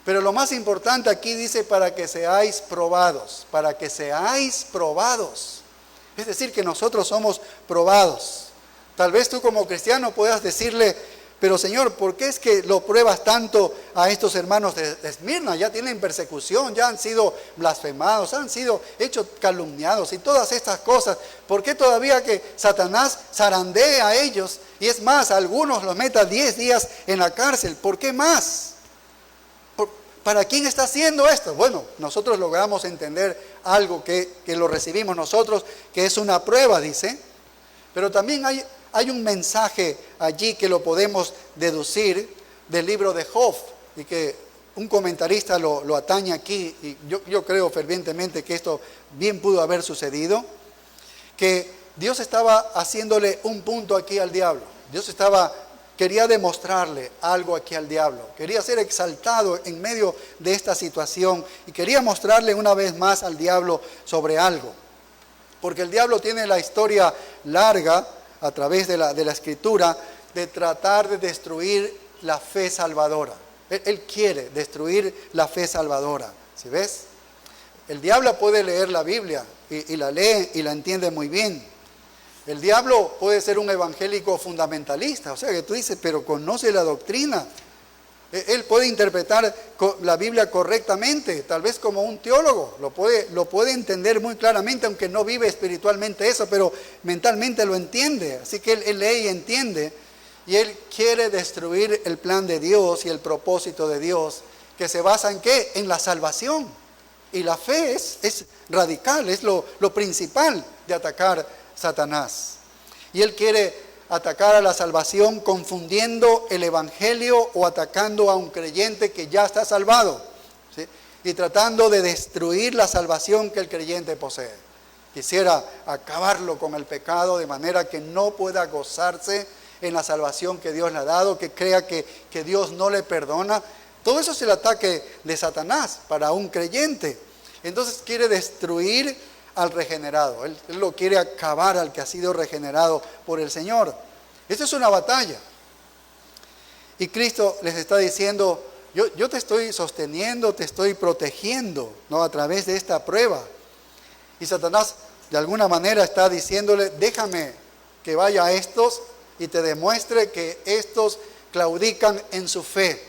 Pero lo más importante aquí dice para que seáis probados, para que seáis probados. Es decir, que nosotros somos probados. Tal vez tú como cristiano puedas decirle, pero Señor, ¿por qué es que lo pruebas tanto a estos hermanos de Esmirna? Ya tienen persecución, ya han sido blasfemados, han sido hechos calumniados y todas estas cosas. ¿Por qué todavía que Satanás zarandee a ellos? Y es más, a algunos los meta 10 días en la cárcel. ¿Por qué más? ¿Para quién está haciendo esto? Bueno, nosotros logramos entender algo que lo recibimos nosotros, que es una prueba, dice. Pero también hay un mensaje allí que lo podemos deducir del libro de Job y que un comentarista lo atañe aquí, y yo creo fervientemente que esto bien pudo haber sucedido, que Dios estaba haciéndole un punto aquí al diablo. Quería demostrarle algo aquí al diablo, quería ser exaltado en medio de esta situación y quería mostrarle una vez más al diablo sobre algo, porque el diablo tiene la historia larga a través de la escritura de tratar de destruir la fe salvadora. Él quiere destruir la fe salvadora, ¿sí ves? El diablo puede leer la Biblia y la lee y la entiende muy bien. El diablo puede ser un evangélico fundamentalista, o sea que tú dices, pero conoce la doctrina. Él puede interpretar la Biblia correctamente, tal vez como un teólogo, lo puede entender muy claramente, aunque no vive espiritualmente eso, pero mentalmente lo entiende. Así que él lee y entiende, y él quiere destruir el plan de Dios y el propósito de Dios, que se basa en ¿qué? En la salvación. Y la fe es radical, es lo principal de atacar Satanás. Y él quiere atacar a la salvación confundiendo el evangelio o atacando a un creyente que ya está salvado, ¿sí? Y tratando de destruir la salvación que el creyente posee. Quisiera acabarlo con el pecado de manera que no pueda gozarse en la salvación que Dios le ha dado, que crea que Dios no le perdona. Todo eso es el ataque de Satanás para un creyente. Entonces quiere destruir al regenerado. Él lo quiere acabar al que ha sido regenerado por el Señor. Esta es una batalla. Y Cristo les está diciendo, yo te estoy sosteniendo, te estoy protegiendo, ¿no? A través de esta prueba. Y Satanás de alguna manera está diciéndole, déjame que vaya a estos y te demuestre que estos claudican en su fe.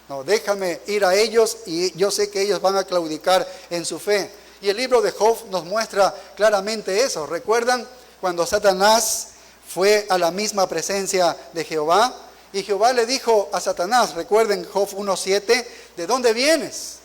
No, déjame ir a ellos y yo sé que ellos van a claudicar en su fe. Y el libro de Job nos muestra claramente eso. ¿Recuerdan cuando Satanás fue a la misma presencia de Jehová? Y Jehová le dijo a Satanás, recuerden Job 1:7, ¿de dónde vienes?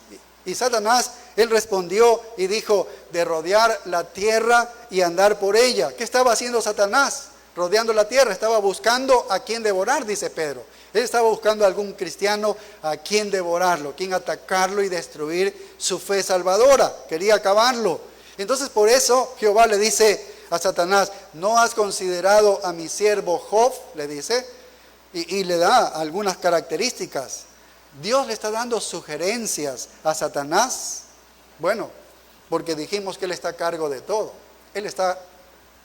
Y Satanás, él respondió y dijo, de rodear la tierra y andar por ella. ¿Qué estaba haciendo Satanás? Rodeando la tierra, estaba buscando a quien devorar, dice Pedro. Él estaba buscando a algún cristiano a quien devorarlo, quien atacarlo y destruir su fe salvadora. Quería acabarlo. Entonces por eso Jehová le dice a Satanás, ¿no has considerado a mi siervo Job? Le dice, y le da algunas características. Dios le está dando sugerencias a Satanás. Bueno, porque dijimos que Él está a cargo de todo. Él está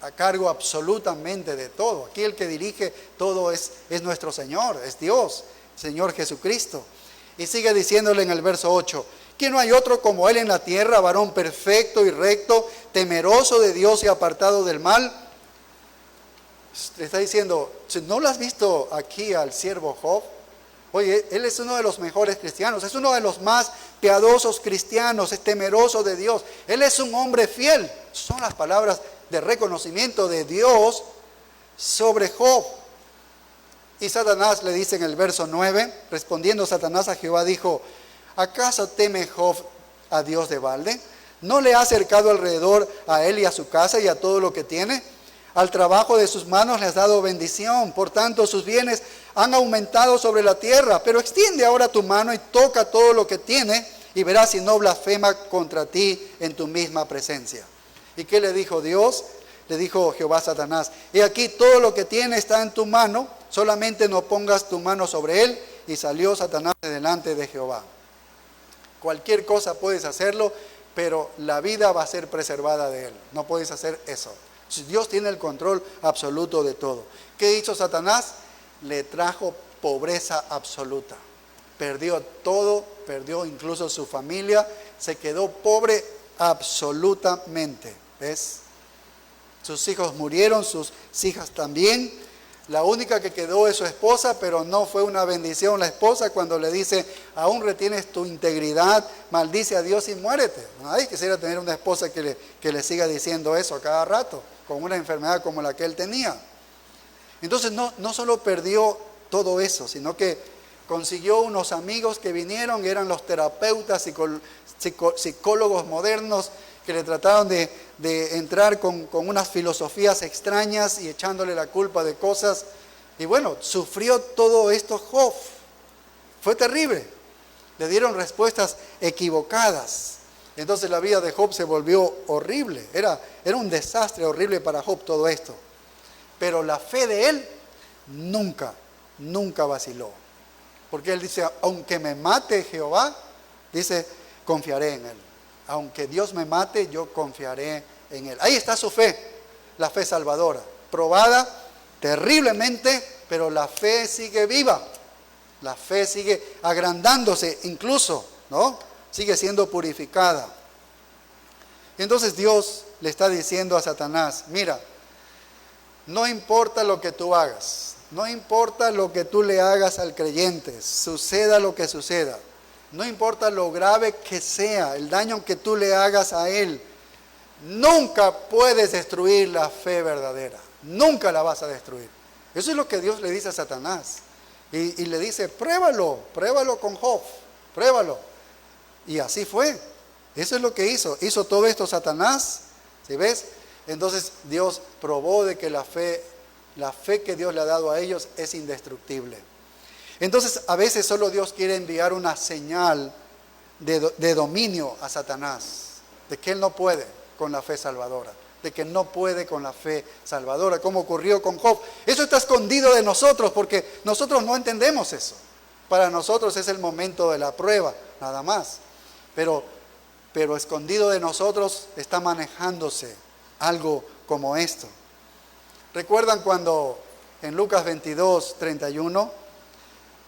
a cargo absolutamente de todo. Aquí el que dirige todo es nuestro Señor, es Dios, Señor Jesucristo. Y sigue diciéndole en el verso 8, que no hay otro como Él en la tierra, varón perfecto y recto, temeroso de Dios y apartado del mal. Le está diciendo, ¿no lo has visto aquí al siervo Job? Oye, él es uno de los mejores cristianos, es uno de los más piadosos cristianos, es temeroso de Dios. Él es un hombre fiel. Son las palabras de reconocimiento de Dios sobre Job. Y Satanás le dice en el verso 9, respondiendo Satanás a Jehová, dijo, ¿acaso teme Job a Dios de balde? ¿No le ha acercado alrededor a él y a su casa y a todo lo que tiene? Al trabajo de sus manos le has dado bendición, por tanto sus bienes han aumentado sobre la tierra. Pero extiende ahora tu mano y toca todo lo que tiene y verás si no blasfema contra ti en tu misma presencia. ¿Y qué le dijo Dios? Le dijo Jehová a Satanás, he aquí todo lo que tiene está en tu mano, solamente no pongas tu mano sobre él. Y salió Satanás de delante de Jehová. Cualquier cosa puedes hacerlo, pero la vida va a ser preservada de él. No puedes hacer eso. Dios tiene el control absoluto de todo. ¿Qué hizo Satanás? Le trajo pobreza absoluta. Perdió todo, perdió incluso su familia, se quedó pobre absolutamente. ¿Ves? Sus hijos murieron, sus hijas también. La única que quedó es su esposa, pero no fue una bendición la esposa cuando le dice, aún retienes tu integridad, maldice a Dios y muérete. Nadie quisiera tener una esposa que le siga diciendo eso a cada rato, con una enfermedad como la que él tenía. Entonces no solo perdió todo eso, sino que consiguió unos amigos que vinieron, y eran los terapeutas, psicólogos modernos, que le trataron de entrar con unas filosofías extrañas y echándole la culpa de cosas. Y bueno, sufrió todo esto Job. Fue terrible. Le dieron respuestas equivocadas. Entonces la vida de Job se volvió horrible. Era un desastre horrible para Job todo esto. Pero la fe de él nunca vaciló. Porque él dice, aunque me mate Jehová, dice, confiaré en él. Aunque Dios me mate, yo confiaré en él. Ahí está su fe, la fe salvadora. Probada terriblemente, pero la fe sigue viva. La fe sigue agrandándose incluso, ¿no? Sigue siendo purificada. Entonces Dios le está diciendo a Satanás, mira, no importa lo que tú hagas, no importa lo que tú le hagas al creyente, suceda lo que suceda. No importa lo grave que sea, el daño que tú le hagas a él, nunca puedes destruir la fe verdadera. Nunca la vas a destruir. Eso es lo que Dios le dice a Satanás. Y le dice, pruébalo con Job, pruébalo. Y así fue. Eso es lo que hizo. Hizo todo esto Satanás, ¿sí ves? Entonces Dios probó de que la fe que Dios le ha dado a ellos es indestructible. Entonces, a veces solo Dios quiere enviar una señal de dominio a Satanás, de que él no puede con la fe salvadora, de que no puede con la fe salvadora, como ocurrió con Job. Eso está escondido de nosotros, porque nosotros no entendemos eso. Para nosotros es el momento de la prueba, nada más. Pero pero escondido de nosotros está manejándose algo como esto. ¿Recuerdan cuando en Lucas 22:31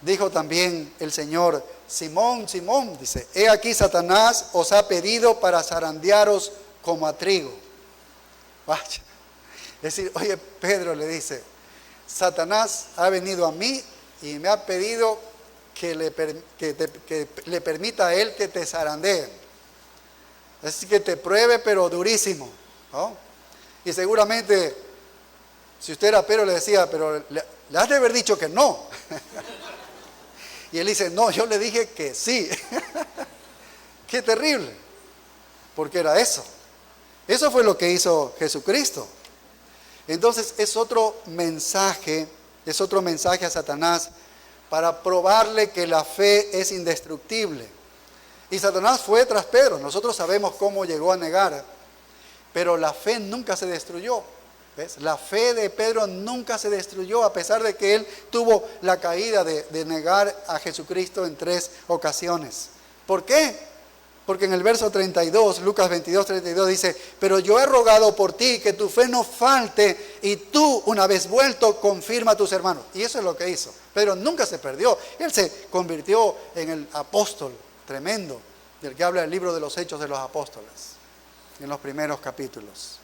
dijo también el Señor: Simón, Simón, dice, he aquí Satanás os ha pedido para zarandearos como a trigo? Vaya. Es decir, oye, Pedro le dice, Satanás ha venido a mí y me ha pedido que le permita a él que te zarandee. Es decir, que te pruebe, pero durísimo, ¿no? Y seguramente, si usted era Pedro, le decía, pero le has de haber dicho que no. Y él dice, no, yo le dije que sí. Qué terrible, porque era eso. Eso fue lo que hizo Jesucristo. Entonces es otro mensaje a Satanás para probarle que la fe es indestructible. Y Satanás fue tras Pedro. Nosotros sabemos cómo llegó a negar, pero la fe nunca se destruyó. ¿Ves? La fe de Pedro nunca se destruyó, a pesar de que él tuvo la caída de negar a Jesucristo en 3 ocasiones. ¿Por qué? Porque en el verso 32, Lucas 22:32 dice, pero yo he rogado por ti que tu fe no falte y tú, una vez vuelto, confirma a tus hermanos. Y eso es lo que hizo. Pedro nunca se perdió. Él se convirtió en el apóstol tremendo del que habla el libro de los Hechos de los Apóstoles, en los primeros capítulos.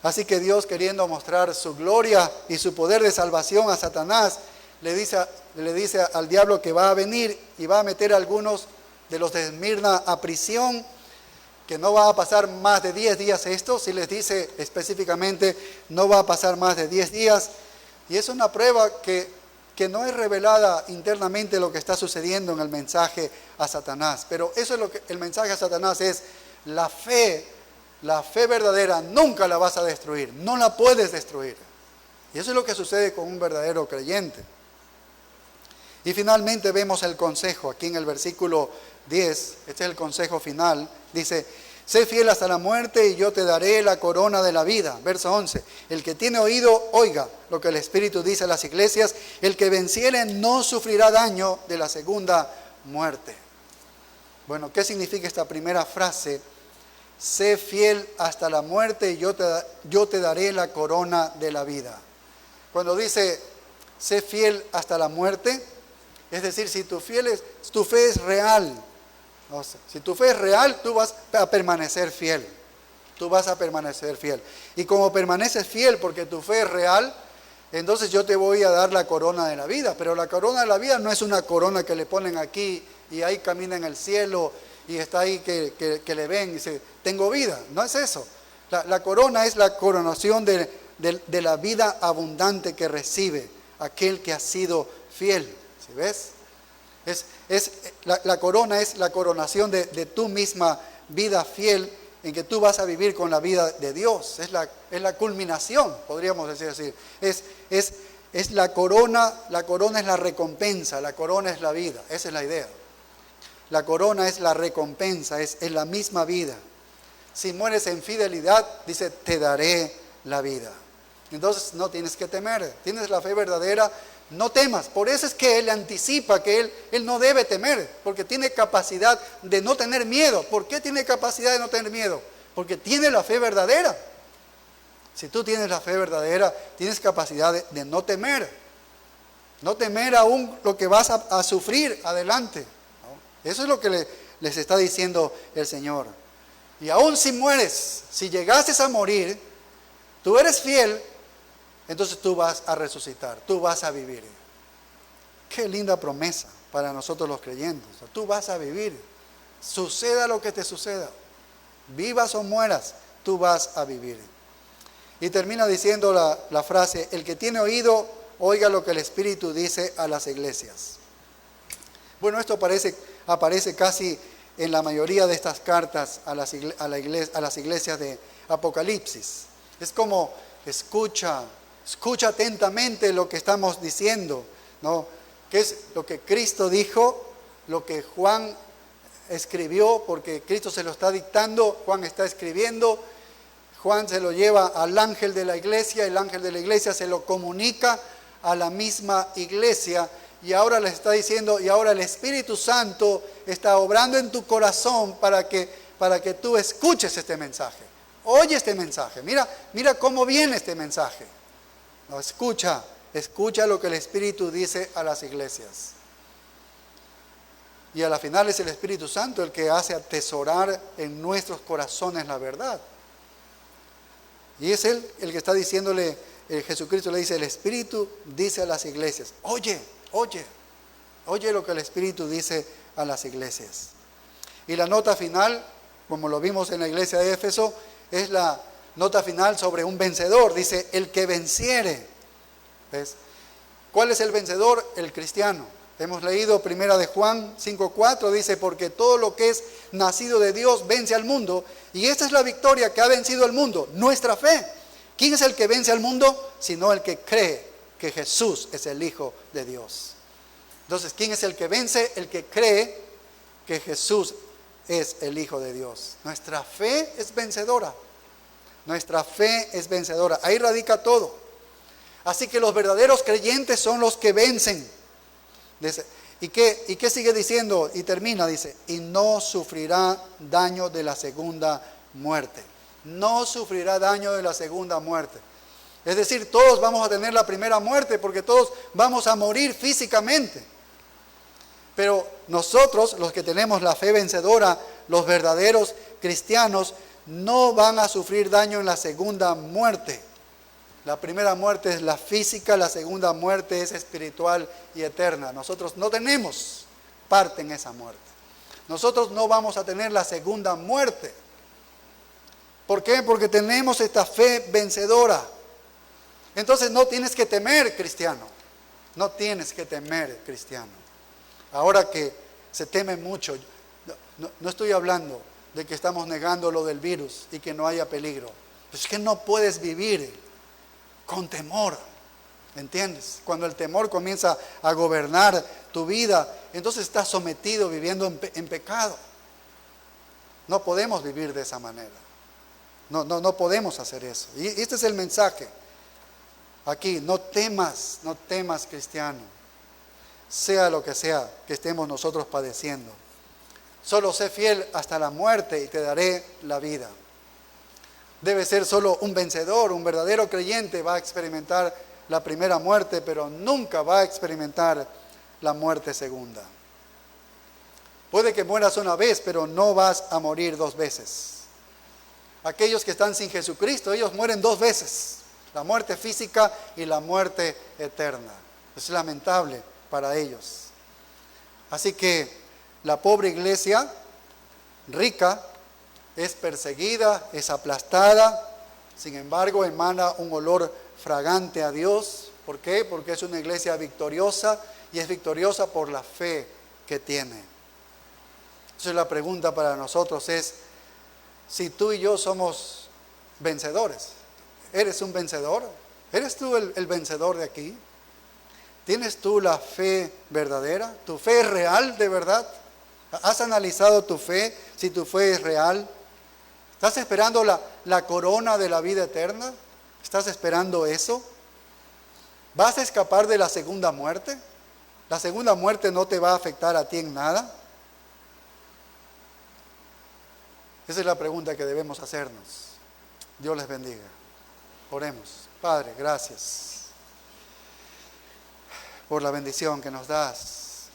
Así que Dios, queriendo mostrar su gloria y su poder de salvación a Satanás, le dice al diablo que va a venir y va a meter a algunos de los de Esmirna a prisión, que no va a pasar más de 10 días esto. Si les dice específicamente, no va a pasar más de 10 días. Y es una prueba que no es revelada internamente lo que está sucediendo en el mensaje a Satanás. Pero eso es lo que el mensaje a Satanás es: la fe verdadera nunca la vas a destruir, no la puedes destruir. Y eso es lo que sucede con un verdadero creyente. Y finalmente vemos el consejo, aquí en el versículo 10, este es el consejo final, dice, sé fiel hasta la muerte y yo te daré la corona de la vida. Verso 11, el que tiene oído, oiga lo que el Espíritu dice a las iglesias, el que venciere no sufrirá daño de la segunda muerte. Bueno, ¿qué significa esta primera frase? Sé fiel hasta la muerte y yo te daré la corona de la vida. Cuando dice, sé fiel hasta la muerte, es decir, si tu fe es real, o sea, si tu fe es real, tú vas a permanecer fiel. Tú vas a permanecer fiel. Y como permaneces fiel porque tu fe es real, entonces yo te voy a dar la corona de la vida. Pero la corona de la vida no es una corona que le ponen aquí y ahí camina en el cielo y está ahí que le ven y dice, tengo vida. No es eso. La corona es la coronación de la vida abundante que recibe aquel que ha sido fiel. ¿Sí ves? La corona es la coronación de tu misma vida fiel, en que tú vas a vivir con la vida de Dios. Es la culminación, podríamos decir así. Es la corona es la recompensa, la corona es la vida. Esa es la idea. La corona es la recompensa, es la misma vida. Si mueres en fidelidad, dice, te daré la vida. Entonces no tienes que temer. Tienes la fe verdadera, no temas. Por eso es que Él anticipa que Él no debe temer, porque tiene capacidad de no tener miedo. ¿Por qué tiene capacidad de no tener miedo? Porque tiene la fe verdadera. Si tú tienes la fe verdadera, tienes capacidad de no temer. No temer aún lo que vas a sufrir adelante, ¿no? Eso es lo que les está diciendo el Señor. Y aún si mueres, si llegases a morir, tú eres fiel, entonces tú vas a resucitar, tú vas a vivir. Qué linda promesa para nosotros los creyentes. O sea, tú vas a vivir, suceda lo que te suceda, vivas o mueras, tú vas a vivir. Y termina diciendo la frase, el que tiene oído, oiga lo que el Espíritu dice a las iglesias. Bueno, esto aparece casi en la mayoría de estas cartas a las iglesias de Apocalipsis. Es como escucha atentamente lo que estamos diciendo, ¿no? ¿Qué es lo que Cristo dijo? Lo que Juan escribió, porque Cristo se lo está dictando, Juan está escribiendo, Juan se lo lleva al ángel de la iglesia, el ángel de la iglesia se lo comunica a la misma iglesia, Y ahora les está diciendo, y ahora el Espíritu Santo está obrando en tu corazón para que tú escuches este mensaje. Oye este mensaje. Mira cómo viene este mensaje. No, escucha lo que el Espíritu dice a las iglesias. Y a la final es el Espíritu Santo el que hace atesorar en nuestros corazones la verdad. Y es Él el que está diciéndole, Jesucristo le dice, el Espíritu dice a las iglesias, oye lo que el Espíritu dice a las iglesias. Y la nota final, como lo vimos en la iglesia de Éfeso, es la nota final sobre un vencedor. Dice, el que venciere. ¿Ves? ¿Cuál es el vencedor? El cristiano. Hemos leído 1 de Juan 5:4, dice, porque todo lo que es nacido de Dios vence al mundo, y esta es la victoria que ha vencido al mundo, nuestra fe. ¿Quién es el que vence al mundo? Sino el que cree que Jesús es el Hijo de Dios. Entonces, ¿quién es el que vence? El que cree que Jesús es el Hijo de Dios. Nuestra fe es vencedora. Nuestra fe es vencedora. Ahí radica todo. Así que los verdaderos creyentes son los que vencen. ¿Y qué sigue diciendo? Y termina, dice, y no sufrirá daño de la segunda muerte. No sufrirá daño de la segunda muerte. Es decir, todos vamos a tener la primera muerte porque todos vamos a morir físicamente. Pero nosotros, los que tenemos la fe vencedora, los verdaderos cristianos, no van a sufrir daño en la segunda muerte. La primera muerte es la física, la segunda muerte es espiritual y eterna. Nosotros no tenemos parte en esa muerte. Nosotros no vamos a tener la segunda muerte. ¿Por qué? Porque tenemos esta fe vencedora. Entonces no tienes que temer, cristiano. No tienes que temer, cristiano. Ahora que se teme mucho, no estoy hablando de que estamos negando lo del virus y que no haya peligro. Es que no puedes vivir con temor, ¿entiendes? Cuando el temor comienza a gobernar tu vida, entonces estás sometido viviendo en pecado. No podemos vivir de esa manera. No podemos hacer eso. Y este es el mensaje. Aquí, no temas, cristiano. Sea lo que sea que estemos nosotros padeciendo. Solo sé fiel hasta la muerte y te daré la vida. Debe ser solo un vencedor, un verdadero creyente va a experimentar la primera muerte, pero nunca va a experimentar la muerte segunda. Puede que mueras una vez, pero no vas a morir dos veces. Aquellos que están sin Jesucristo, ellos mueren dos veces. La muerte física y la muerte eterna. Es lamentable para ellos. Así que la pobre iglesia rica es perseguida, es aplastada, sin embargo emana un olor fragante a Dios. ¿Por qué? Porque es una iglesia victoriosa y es victoriosa por la fe que tiene. Entonces la pregunta para nosotros es, si tú y yo somos vencedores, ¿eres un vencedor? ¿Eres tú el vencedor de aquí? ¿Tienes tú la fe verdadera? ¿Tu fe es real de verdad? ¿Has analizado tu fe, si tu fe es real? ¿Estás esperando la corona de la vida eterna? ¿Estás esperando eso? ¿Vas a escapar de la segunda muerte? ¿La segunda muerte no te va a afectar a ti en nada? Esa es la pregunta que debemos hacernos. Dios les bendiga. Oremos. Padre, gracias por la bendición que nos das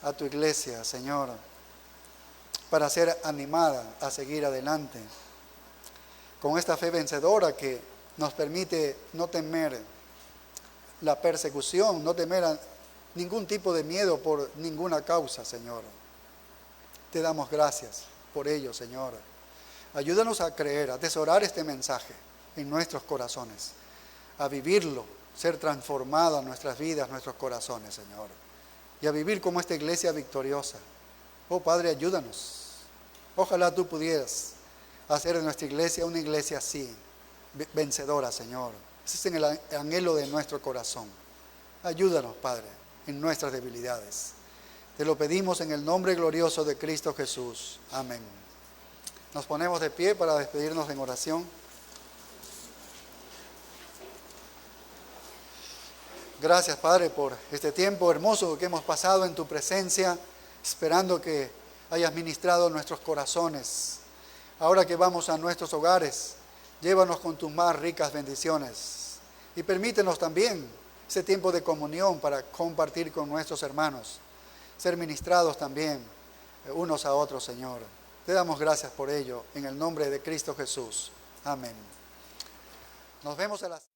a tu iglesia, Señor, para ser animada a seguir adelante con esta fe vencedora que nos permite no temer la persecución, no temer a ningún tipo de miedo por ninguna causa, Señor. Te damos gracias por ello, Señor. Ayúdanos a creer, a atesorar este mensaje en nuestros corazones, a vivirlo, ser transformado en nuestras vidas, nuestros corazones, Señor, y a vivir como esta iglesia victoriosa. Oh Padre, ayúdanos. Ojalá tú pudieras hacer de nuestra iglesia una iglesia así, vencedora, Señor. Ese es el anhelo de nuestro corazón. Ayúdanos, Padre, en nuestras debilidades. Te lo pedimos en el nombre glorioso de Cristo Jesús. Amén. Nos ponemos de pie para despedirnos en oración. Gracias, Padre, por este tiempo hermoso que hemos pasado en tu presencia, esperando que hayas ministrado nuestros corazones. Ahora que vamos a nuestros hogares, llévanos con tus más ricas bendiciones y permítenos también ese tiempo de comunión para compartir con nuestros hermanos, ser ministrados también unos a otros, Señor. Te damos gracias por ello, en el nombre de Cristo Jesús. Amén. Nos vemos a las